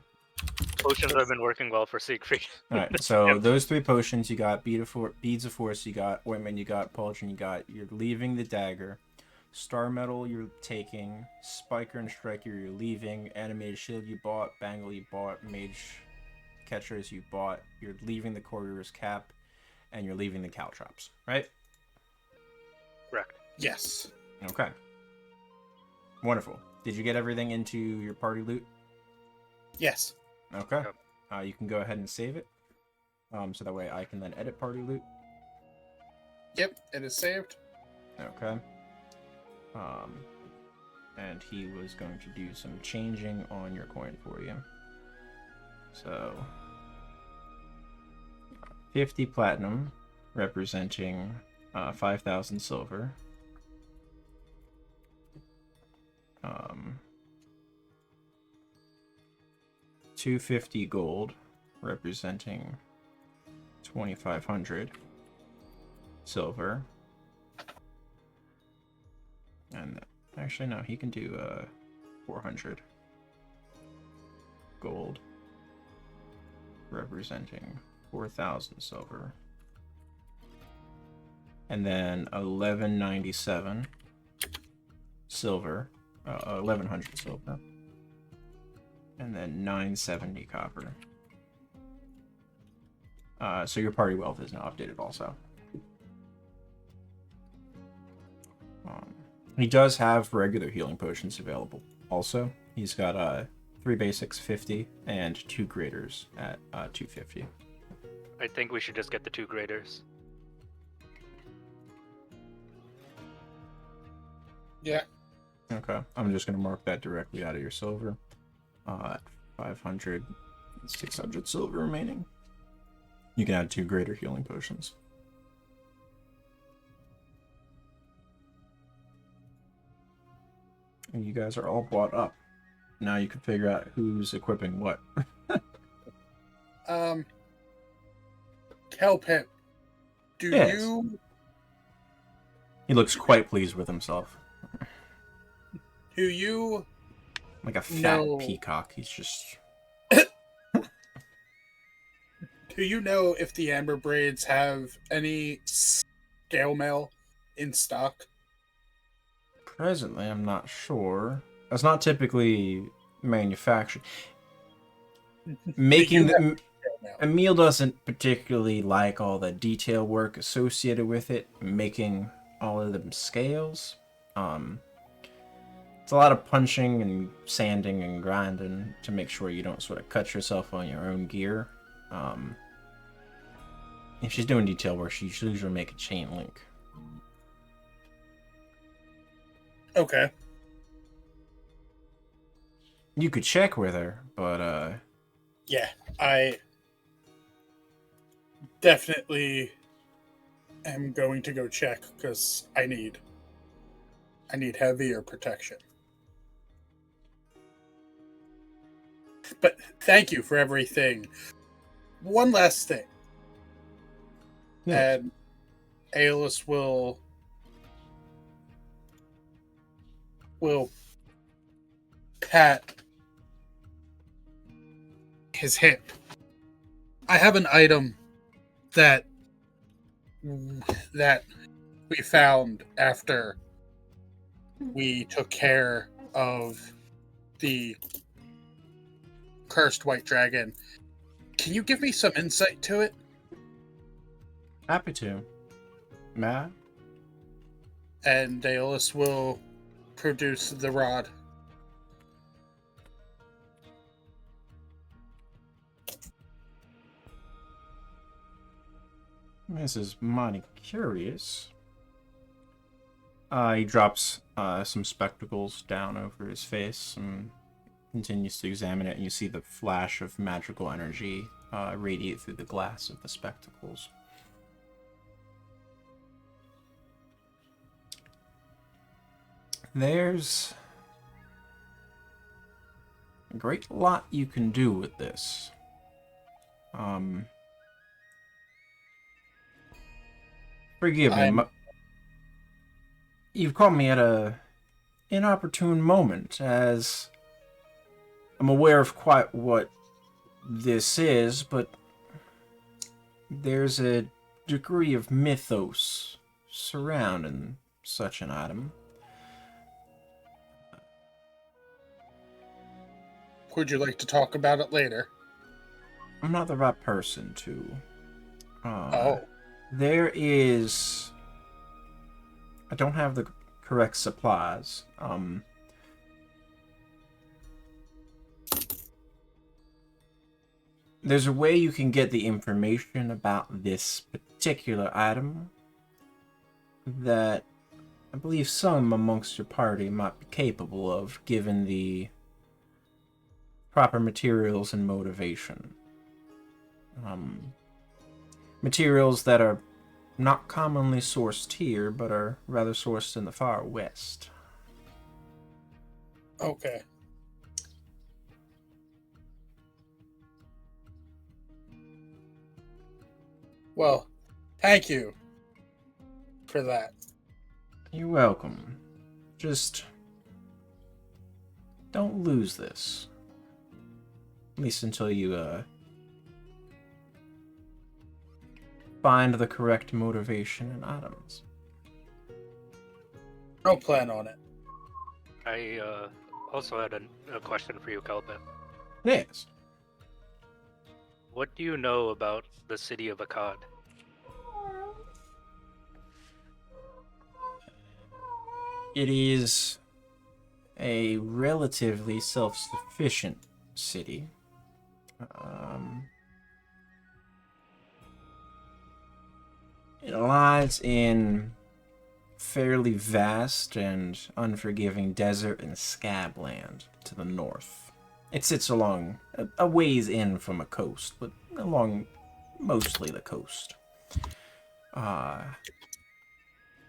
Potions have been working well for Siegfried. All right, so those 3 potions, you got beads of force, you got ointment, you got pauldron, you're leaving the dagger. Star metal you're taking, spiker and striker you're leaving, animated shield you bought, bangle you bought, mage catchers you bought, you're leaving the courier's cap, and you're leaving the caltrops, right? Correct. Yes. Okay. Wonderful. Did you get everything into your party loot? Yes. Okay. You can go ahead and save it. So that way I can then edit party loot. Yep, it is saved. Okay. And he was going to do some changing on your coin for you. So 50 platinum, representing 5,000 silver. 250 gold, representing 2,500 silver. And actually, no, he can do 400 gold, representing 4,000 silver. And then 1197 silver, 1,100 silver. And then 970 copper. So your party wealth is now updated also. He does have regular healing potions available also. He's got 3 basics 50 and 2 graders at 250. I think we should just get the 2 graders. Yeah. Okay, I'm just gonna mark that directly out of your silver. 500, 600 silver remaining. You can add 2 greater healing potions. And you guys are all bought up. Now you can figure out who's equipping what. Kelpip, do Yes. you He looks quite pleased with himself. Like a fat No. peacock. He's just... do you know if the Amber Braids have any scale mail in stock? Presently, I'm not sure. That's not typically manufactured. Making have the... Scale mail? Emil doesn't particularly like all the detail work associated with it, making all of them scales. It's a lot of punching and sanding and grinding to make sure you don't sort of cut yourself on your own gear. If she's doing detail work, she should usually make a chain link. Okay. You could check with her, but Yeah, I definitely am going to go check because I need heavier protection. But thank you for everything. One last thing. yes. And Aeolus will pat his hip. I have an item that we found after we took care of the cursed white dragon. Can you give me some insight to it? Happy to. Matt? And Aeolus will produce the rod. This is mighty curious. He drops some spectacles down over his face and continues to examine it, and you see the flash of magical energy radiate through the glass of the spectacles. There's a great lot you can do with this. Forgive me. You've caught me at a inopportune moment, as I'm aware of quite what this is, but there's a degree of mythos surrounding such an item. Would you like to talk about it later? I'm not the right person to. Oh. There is... I don't have the correct supplies. There's a way you can get the information about this particular item that I believe some amongst your party might be capable of, given the proper materials and motivation. Materials that are not commonly sourced here, but are rather sourced in the far west. Okay. Well, thank you for that. You're welcome. Just don't lose this. At least until you, find the correct motivation and items. No plan on it. I also had a question for you, Kelpip. Yes. what do you know about the city of Akkad? It is a relatively self-sufficient city. It lies in fairly vast and unforgiving desert and scabland to the north. It sits along a ways in from a coast, but along mostly the coast.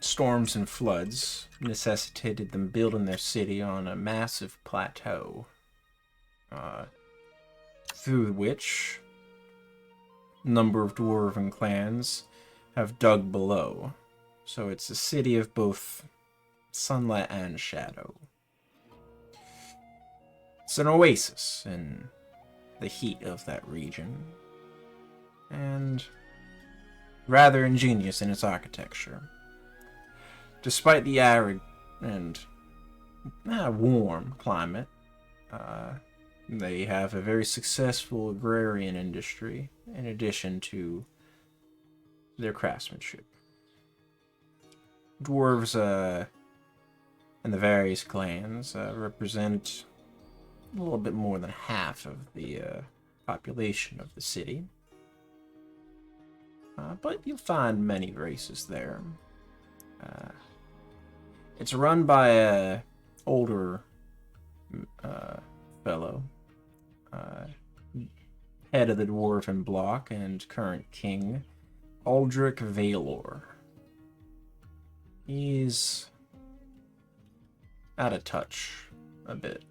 Storms and floods necessitated them building their city on a massive plateau, through which a number of dwarven clans have dug below. So it's a city of both sunlight and shadow. It's an oasis in the heat of that region, and rather ingenious in its architecture. Despite the arid and warm climate, they have a very successful agrarian industry in addition to their craftsmanship. Dwarves and the various clans represent a little bit more than half of the population of the city. But you'll find many races there. It's run by a older fellow, head of the dwarven bloc and current king, Aldrich Valor. He's out of touch a bit.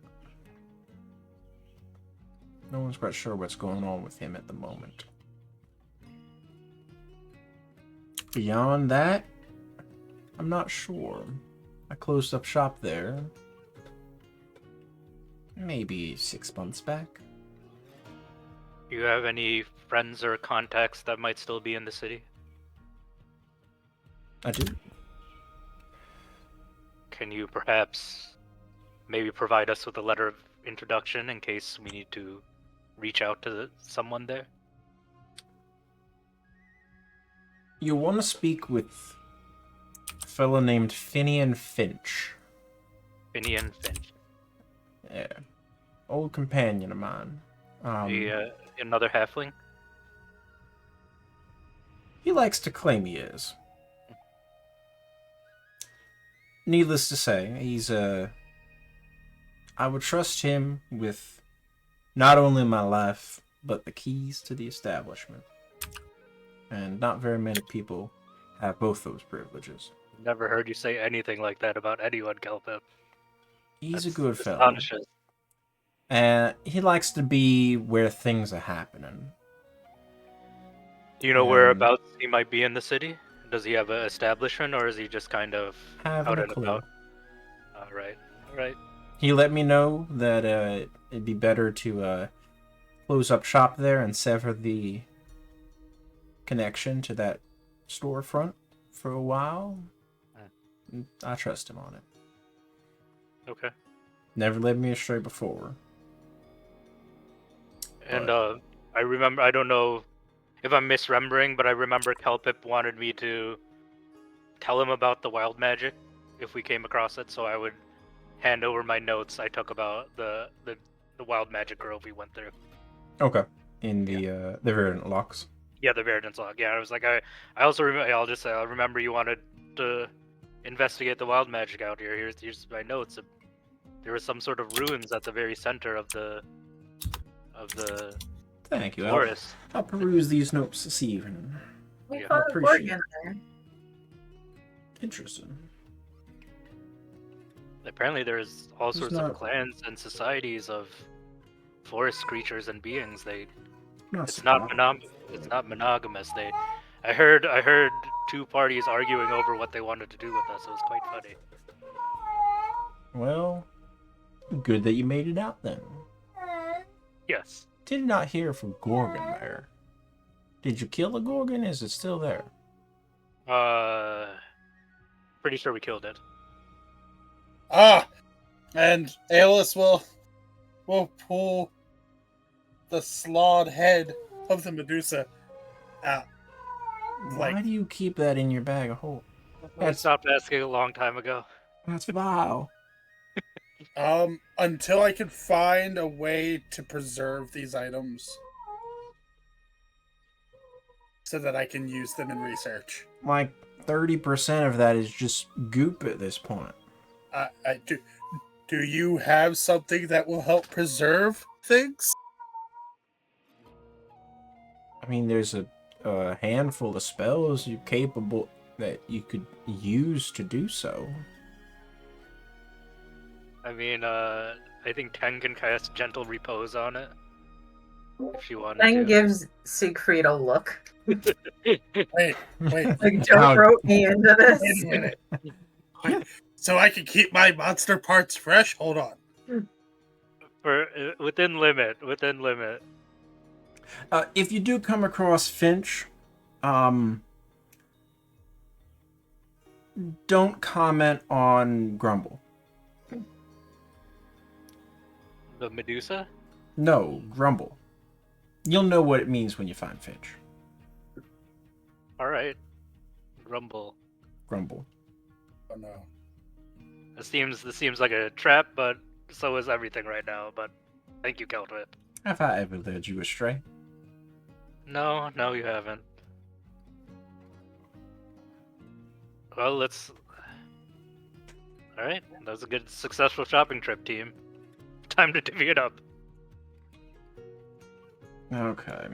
No one's quite sure what's going on with him at the moment. Beyond that, I'm not sure. I closed up shop there maybe 6 months back. Do you have any friends or contacts that might still be in the city? I do. Can you perhaps maybe provide us with a letter of introduction in case we need to reach out to someone there? You want to speak with a fellow named Finian Finch. Finian Finch. Yeah. Old companion of mine. Another halfling? He likes to claim he is. Needless to say, he's I would trust him with not only my life, but the keys to the establishment. And not very many people have both those privileges. Never heard you say anything like that about anyone, Kelpip. He's a That's good fellow. astonishes. And he likes to be where things are happening. Do you know whereabouts he might be in the city? Does he have an establishment, or is he just kind of Having out a and clue. about? Alright, alright. He let me know that it'd be better to close up shop there and sever the connection to that storefront for a while. I trust him on it. Okay. Never led me astray before. And I remember, I don't know if I'm misremembering, but I remember Kelpip wanted me to tell him about the wild magic if we came across it, so I would hand over my notes I took about the wild magic grove we went through. Okay. In the Verdant Locks. Yeah, the Verdant's Log. Yeah, I was like, I also remember. I'll just say, I remember you wanted to investigate the wild magic out here. Here's my notes. There were some sort of ruins at the very center of the Thank you. forest. I'll peruse these notes this evening. We Yeah, found a appreciate Gorgon there. Interesting. Apparently, there's all It's sorts not- of clans and societies of forest creatures and beings. It's not monogamous. I heard two parties arguing over what they wanted to do with us. It was quite funny. Well, good that you made it out then. Yes. Did not hear from Gorgon there. Did you kill the Gorgon? Is it still there? Pretty sure we killed it. And Aeolus will pull the slawed head of the Medusa out. Why do you keep that in your bag of holding? I stopped asking a long time ago. That's vile. Until I can find a way to preserve these items so that I can use them in research. Like 30% of that is just goop at this point. I do. Do you have something that will help preserve things? I mean, there's a handful of spells you're capable that you could use to do so. I mean, I think Ten can cast Gentle Repose on it. If you wanted Then to. gives Siegfried a look. Wait. Like, don't rope me into this. Wait a minute. Wait, so I can keep my monster parts fresh? Hold on. For within limit. If you do come across Finch, don't comment on Grumble. The Medusa? No, Grumble. You'll know what it means when you find Finch. Alright. Grumble. Grumble. Oh no. This seems like a trap, but so is everything right now, but thank you, Keltwip. Have I ever led you astray? No, you haven't. Well, let's... Alright, that was a good, successful shopping trip, team. Time to divvy it up. Okay.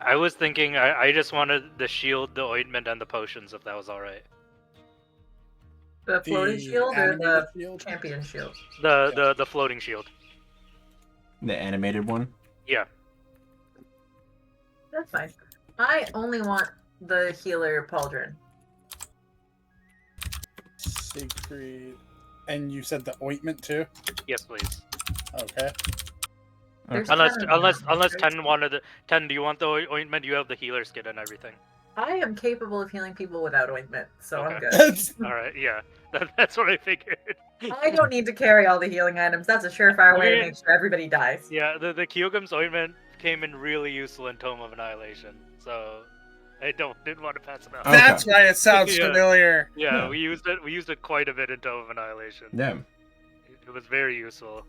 I was thinking I just wanted the shield, the ointment, and the potions, if that was alright. The floating The shield or animated the shield? champion shield? The floating shield. The animated one? Yeah. That's fine. I only want the healer pauldron. Siegfried. And you said the ointment too? Yes, please. Okay. There's Unless 10 of them, right? Ten wanted the 10, do you want the ointment? You have the healer skin and everything. I am capable of healing people without ointment, so I'm Okay. good. Alright, yeah. That's what I figured. I don't need to carry all the healing items. That's a surefire way to Okay. make sure everybody dies. Yeah, the Kyogum's ointment came in really useful in Tome of Annihilation, so I didn't want to pass it out. Okay. That's why it sounds Yeah. familiar. Yeah, Yeah. we used it quite a bit in Tome of Annihilation. Yeah. It was very useful.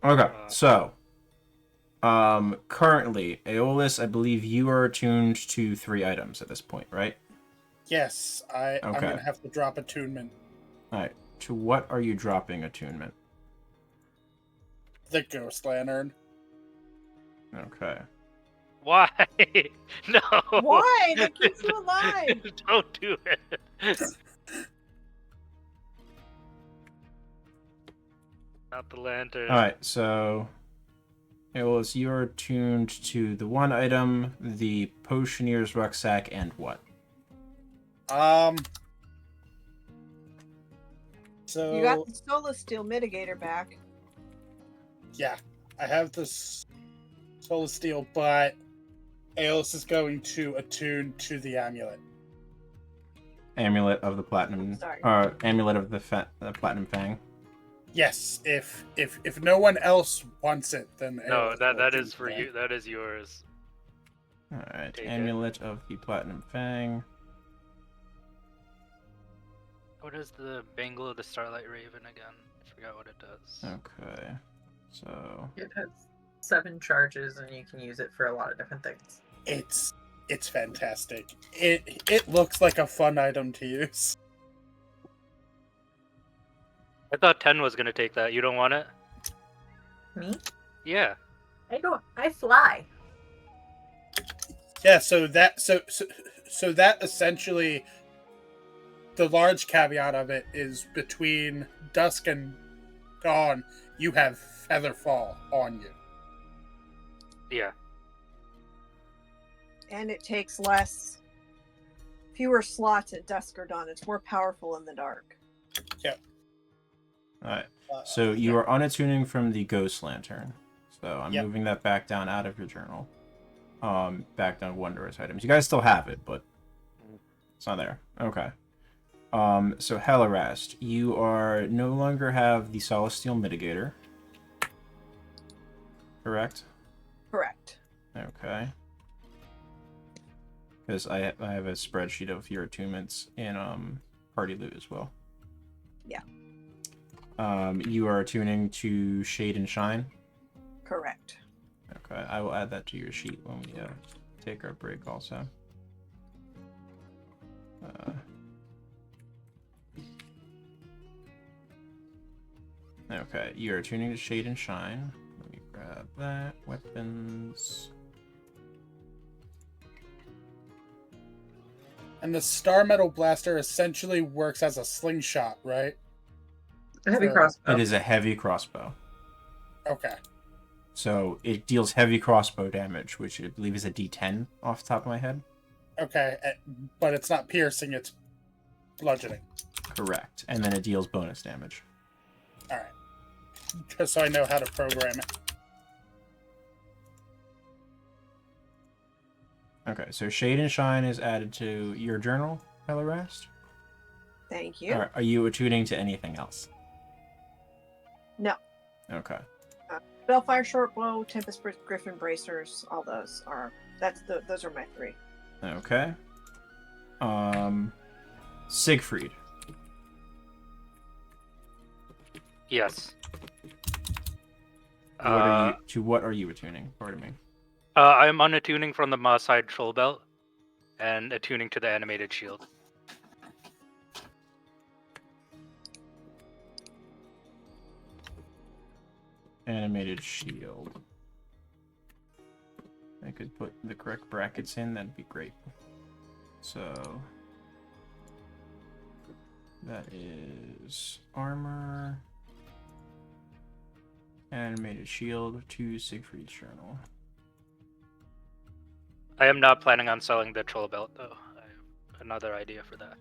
Okay, so currently, Aeolus, I believe you are attuned to 3 items at this point, right? Yes, I'm Okay. gonna have to drop attunement. Alright. To what are you dropping attunement? The ghost lantern. Okay. Why? No. Why? That keeps you alive. Don't do it. Not the lantern. Alright, so Aeolus, you are attuned to the 1 item, the Potioneer's Rucksack, and what? So You got the Solar Steel mitigator back. yeah, I have this Soul Steel, but Aeolus is going to attune to the amulet. Amulet of the Platinum... Sorry. Amulet of the Platinum Fang. Yes, if no one else wants it, then No, Aeolus will that attune is to for you. That is yours. Alright, Take it. Amulet of the Platinum Fang. What is the Bangle of the Starlight Raven again? I forgot what it does. Okay, so... It has 7 charges, and you can use it for a lot of different things. It's fantastic. It looks like a fun item to use. I thought 10 was gonna take that. You don't want it? Me? Yeah. I fly. Yeah, so that essentially, the large caveat of it is between dusk and dawn, you have Featherfall on you. Yeah. And it takes fewer slots at dusk or dawn. It's more powerful in the dark. Alright, so you are unattuning from the Ghost Lantern. So I'm Yep. moving that back down out of your journal. Back down Wondrous items. You guys still have it, but it's not there. Okay. So Helarast, you are no longer have the Solisteel Mitigator. Correct? Correct. Okay. Because I have a spreadsheet of your attunements in Party Loot as well. Yeah. You are attuning to Shade and Shine. Correct. Okay, I will add that to your sheet when we take our break also. Okay, you're tuning to Shade and Shine. Let me grab that. Weapons. And the Star Metal Blaster essentially works as a slingshot, right? Heavy For- crossbow. It is a heavy crossbow. Okay. So it deals heavy crossbow damage, which I believe is a D10 off the top of my head. Okay, but it's not piercing, it's bludgeoning. Correct. And then it deals bonus damage. Alright. Just so I know how to program it. Okay, so Shade and Shine is added to your journal, Helarast. Thank you. Are you attuning to anything else? No. Okay. Bellfire Shortbow, Tempest Griffin Bracers, all those are those are my 3. Okay. Siegfried. Yes. What are you attuning? Pardon me. I'm unattuning from the Maasai Troll Belt and attuning to the animated shield. Animated shield. I could put the correct brackets in, that'd be great. So that is armor, animated shield to Siegfried's journal. I am not planning on selling the Troll Belt, though. I have another idea for that.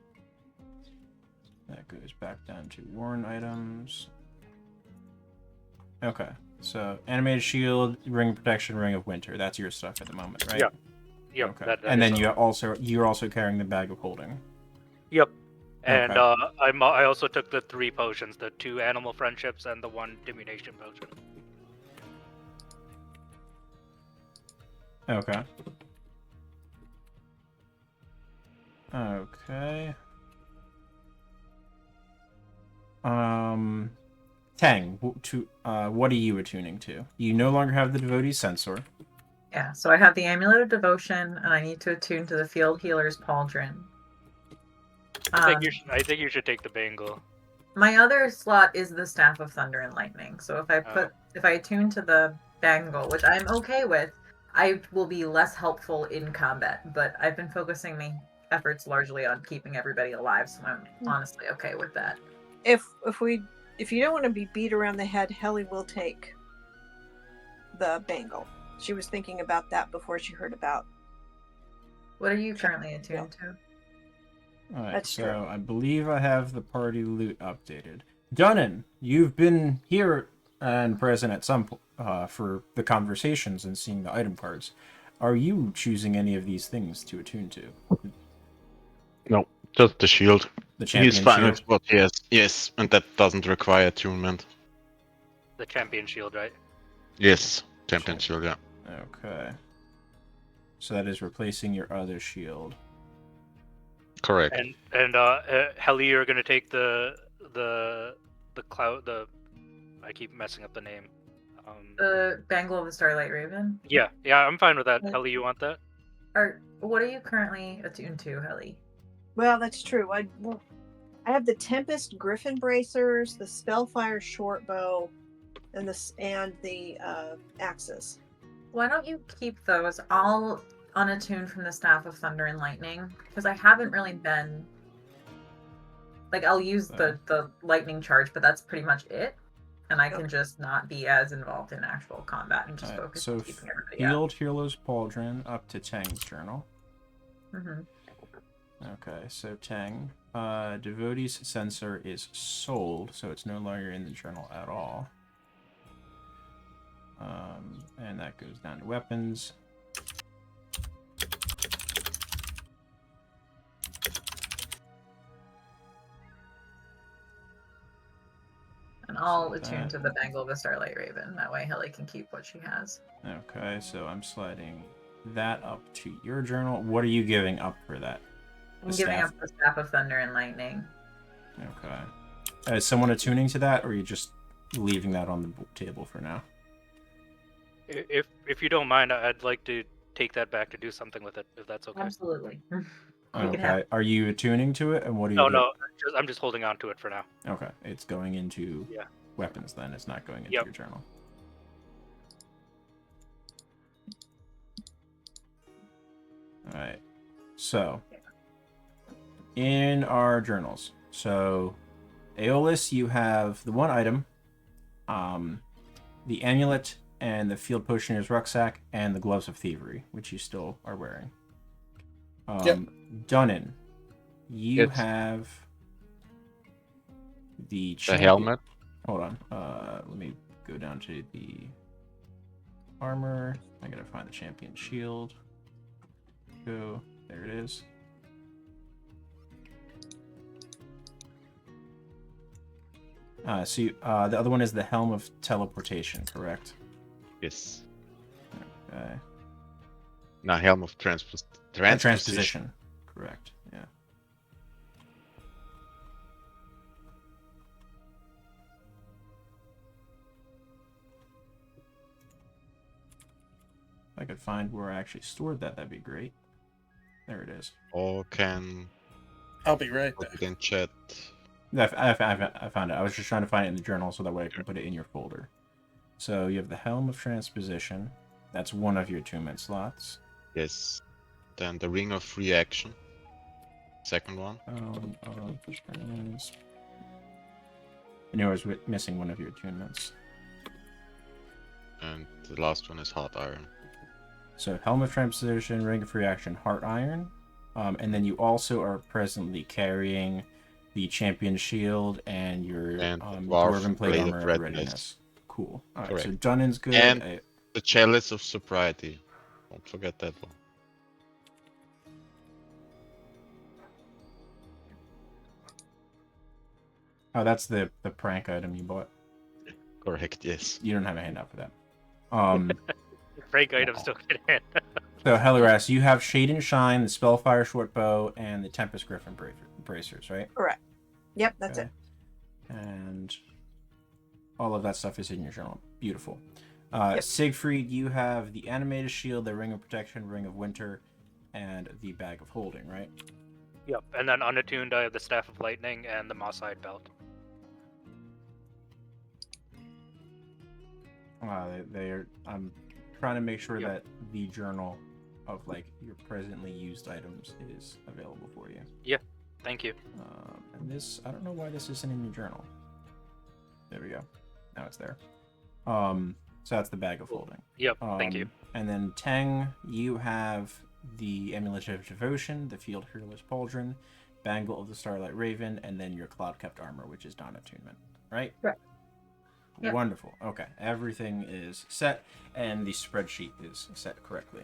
That goes back down to worn items. Okay, so animated shield, ring of protection, ring of winter. That's your stuff at the moment, right? Yeah. Yep. Okay. That And is then all. you're also carrying the bag of holding. Yep. And Okay. I also took the 3 potions, the 2 animal friendships and the 1 diminution potion. Okay. Okay. Tang, what are you attuning to? You no longer have the Devotee's Sensor. Yeah, so I have the Amulet of Devotion, and I need to attune to the Field Healer's Pauldron. I think you should take the bangle. My other slot is the Staff of Thunder and Lightning. So if I attune to the bangle, which I'm okay with, I will be less helpful in combat. But I've been focusing my efforts largely on keeping everybody alive, so I'm honestly okay with that. If you don't want to be beat around the head, Helly will take the bangle. She was thinking about that before she heard about. What are you currently attuned to? Alright, That's so true. I believe I have the party loot updated. Dunnan, you've been here and present at some for the conversations and seeing the item cards. Are you choosing any of these things to attune to? No, just the shield. The champion He's fine shield? with what he has. Yes, and that doesn't require attunement. The champion shield, right? Yes, champion shield, yeah. Okay. So that is replacing your other shield. Correct. And Helly, you're gonna take the cloud. I keep messing up the name. The Bangle of the Starlight Raven? Yeah, I'm fine with that. Okay. Helly, you want that? What are you currently attuned to, Helly? Well, that's true. I have the Tempest Griffin Bracers, the Spellfire Shortbow, and the axes. Why don't you keep those? I'll unattune from the Staff of Thunder and Lightning, because I haven't really been... Like, I'll use the lightning charge, but that's pretty much it. And I can just not be as involved in actual combat and just focus on keeping everybody up. Field Hero's Pauldron up to Tang's journal. Mm-hmm. Okay, so Tang. Devotee's Sensor is sold, so it's no longer in the journal at all. And that goes down to weapons. And I'll So attune that- to the Bangle of the Starlight Raven. That way Helly can keep what she has. Okay, so I'm sliding that up to your journal. What are you giving up for that? I'm The giving staff? up the Staff of Thunder and Lightning. Okay. Is someone attuning to that, or are you just leaving that on the table for now? If you don't mind, I'd like to take that back to do something with it, if that's okay. Absolutely. You can have Okay. it. Are you attuning to it, and what are you No, doing? no, I'm just holding on to it for now. Okay, it's going into Yeah. weapons then. It's not going into Yep. your journal. All right. So, in our journals, so Aeolus, you have the one item, the amulet and the field potioner's rucksack and the gloves of thievery, which you still are wearing. Yep. Dunnan, you Yes. have the The helmet. Hold on. Let me go down to the armor. I gotta find the champion shield. Go. There it is. The other one is the helm of teleportation, correct? Yes. Okay. No, helm of transposition. Transposition. Correct. Yeah. If I could find where I actually stored that, that'd be great. There it is. Or can I'll be right put there. it in chat. I found it. I was just trying to find it in the journal so that way I can put it in your folder. So you have the Helm of Transposition. That's one of your attunement slots. Yes. Then the ring of reaction. Second one. And yours missing one of your attunements. And the last one is hot iron. So Helm of Transposition, Ring of Reaction, Heart Iron. And then you also are presently carrying the Champion Shield and your And Dwarven Plate Blade of Armor at Readiness. readiness. Cool. Alright, so Correct. Dunnan's good. And- The chalice of sobriety. Don't forget that one. Oh, that's the prank item you bought. Correct, yes. You don't have a handout for that. Break items don't get hit. So Heliras, you have Shade and Shine, the Spellfire Shortbow, and the Tempest Griffin bracers, right? Yep, that's Okay. it. And all of that stuff is in your journal. Beautiful. Yep. Siegfried, you have the Animated Shield, the Ring of Protection, Ring of Winter, and the Bag of Holding, right? Yep. And then unattuned, I have the Staff of Lightning and the Moss-Eyed Belt. I'm trying to make sure Yep. that the journal of like your presently used items is available for you. Thank you. And this, I don't know why this isn't in your journal. There we go. Now it's there. So that's the Bag of Holding. Yep. Thank you. And then Teng, you have the Amulet of Devotion, the Field Hero's Pauldron, Bangle of the Starlight Raven, and then your Cloud-Kept Armor, which is Dawn Attunement, right? Right. Yep. Wonderful. Okay, everything is set, and the spreadsheet is set correctly.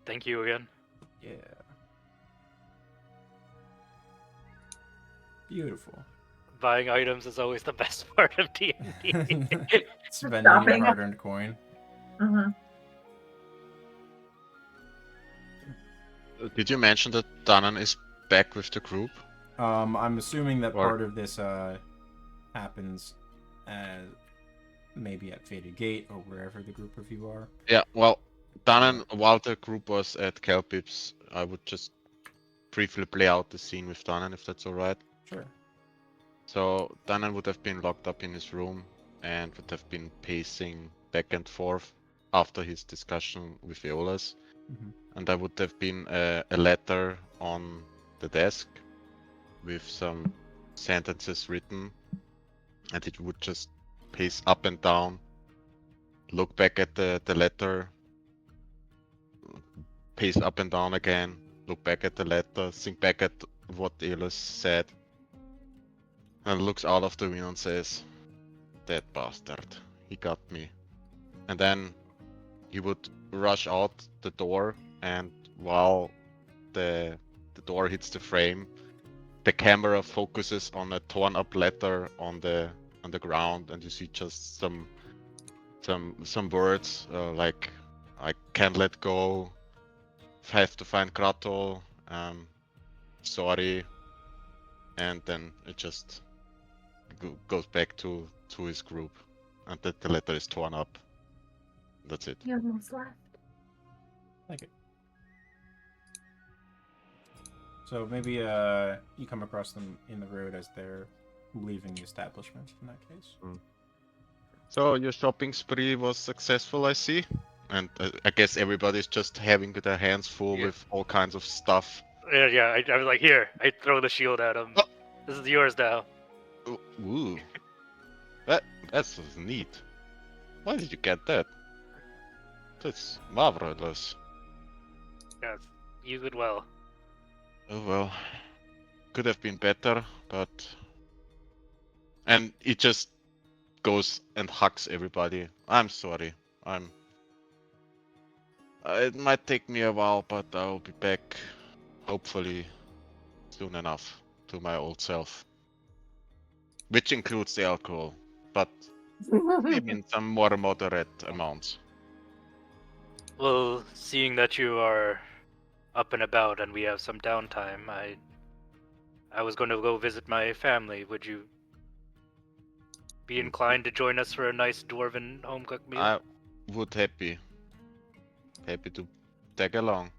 Thank you again. Yeah. Beautiful. Buying items is always the best part of D&D. Spending Shopping. your hard-earned coin. Mm-hmm. Did you mention that Danan is back with the group? I'm assuming that Or- part of this happens maybe at Faded Gate or wherever the group of you are. Yeah, well, Danan, while the group was at Kelpips, I would just briefly play out the scene with Danan, if that's alright. Sure. So, Danan would have been locked up in his room and would have been pacing back and forth after his discussion with Aeolus. Mhm. And there would have been a letter on the desk with some sentences written, and it would just pace up and down, look back at the letter, pace up and down again, look back at the letter, think back at what Aeolus said, and looks out of the window and says, "That bastard, he got me." And then he would rush out the door, and while the door hits the frame, the camera focuses on a torn up letter on the ground, and you see just some words like I can't let go, have to find Grotto, sorry, and then it just goes back to his group, and the letter is torn up. That's it. You have most left. Thank you. So maybe you come across them in the road as they're leaving the establishment in that case. So your shopping spree was successful, I see, and I guess everybody's just having their hands full Yeah. with all kinds of stuff. Yeah. I was like, here. I throw the shield at him. Oh. This is yours now. Ooh, that's neat. Why did you get that? That's marvelous. Yes. Use it well. Oh well, could have been better, but... And it just goes and hugs everybody. I'm sorry. It might take me a while, but I'll be back, hopefully, soon enough, to my old self. Which includes the alcohol, but maybe in some more moderate amounts. Well, seeing that you are up and about and we have some downtime, I was going to go visit my family. Would you be inclined to join us for a nice dwarven home-cooked meal? I would happy to tag along.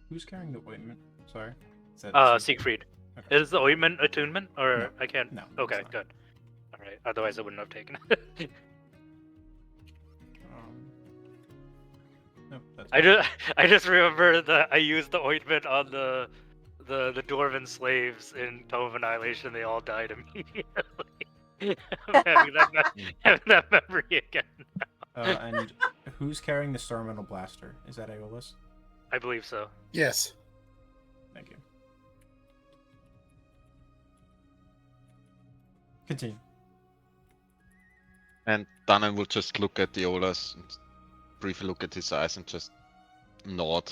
Who's carrying the ointment? Sorry. Is that Siegfried. Okay. Is the ointment attunement, or No. I can't? No. Okay, it's not. good. All right. Otherwise, I wouldn't have taken it. Nope, that's I just remember that I used the ointment on the dwarven slaves in Tome of Annihilation. They all died immediately. I'm having that memory again. and who's carrying the Stormental Blaster? Is that Aeolus? I believe so. Yes. Thank you. Continue. And Danan will just look at Eolus and briefly look at his eyes and just nod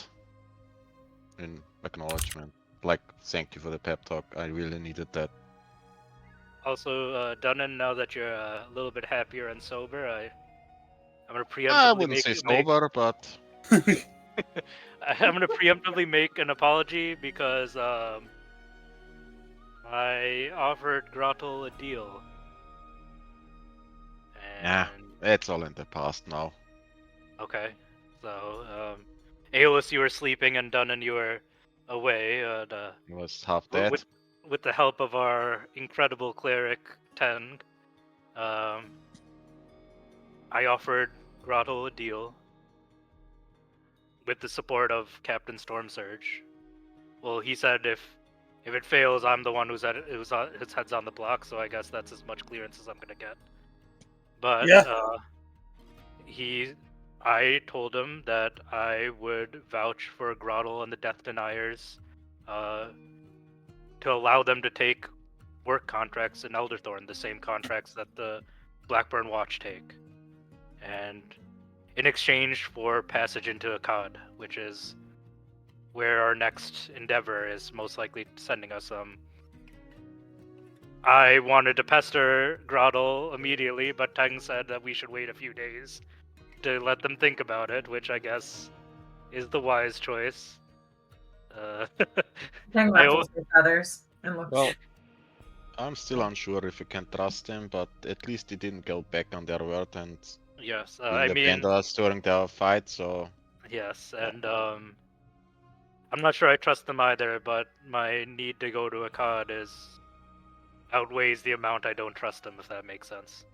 in acknowledgement. Like, thank you for the pep talk. I really needed that. Also, Dunnan, now that you're a little bit happier and sober, I'm gonna preemptively I wouldn't say sober, but I'm gonna preemptively make an apology because I offered Grottle a deal. yeah, And it's all in the past now. okay, so Aeolus, you were sleeping, and Dunnan, you were away. He was half dead. With the help of our incredible cleric Ten, I offered Grottle a deal with the support of Captain Stormsurge. Well, he said if it fails, I'm the one his head's on the block, so I guess that's as much clearance as I'm gonna get. But Yeah. I told him that I would vouch for Grottle and the Death Deniers, to allow them to take work contracts in Elderthorn, the same contracts that the Blackburn Watch take, and in exchange for passage into Akkad, which is where our next endeavor is most likely sending us. I wanted to pester Grottle immediately, but Teng said that we should wait a few days to let them think about it, which I guess is the wise choice. Teng ruffles his feathers and looks. Well, I'm still unsure if you can trust him, but at least he didn't go back on their word and Yes, didn't abandon us during their fight, so... Yes, and I'm not sure I trust them either, but my need to go to Akkad outweighs the amount I don't trust them, if that makes sense.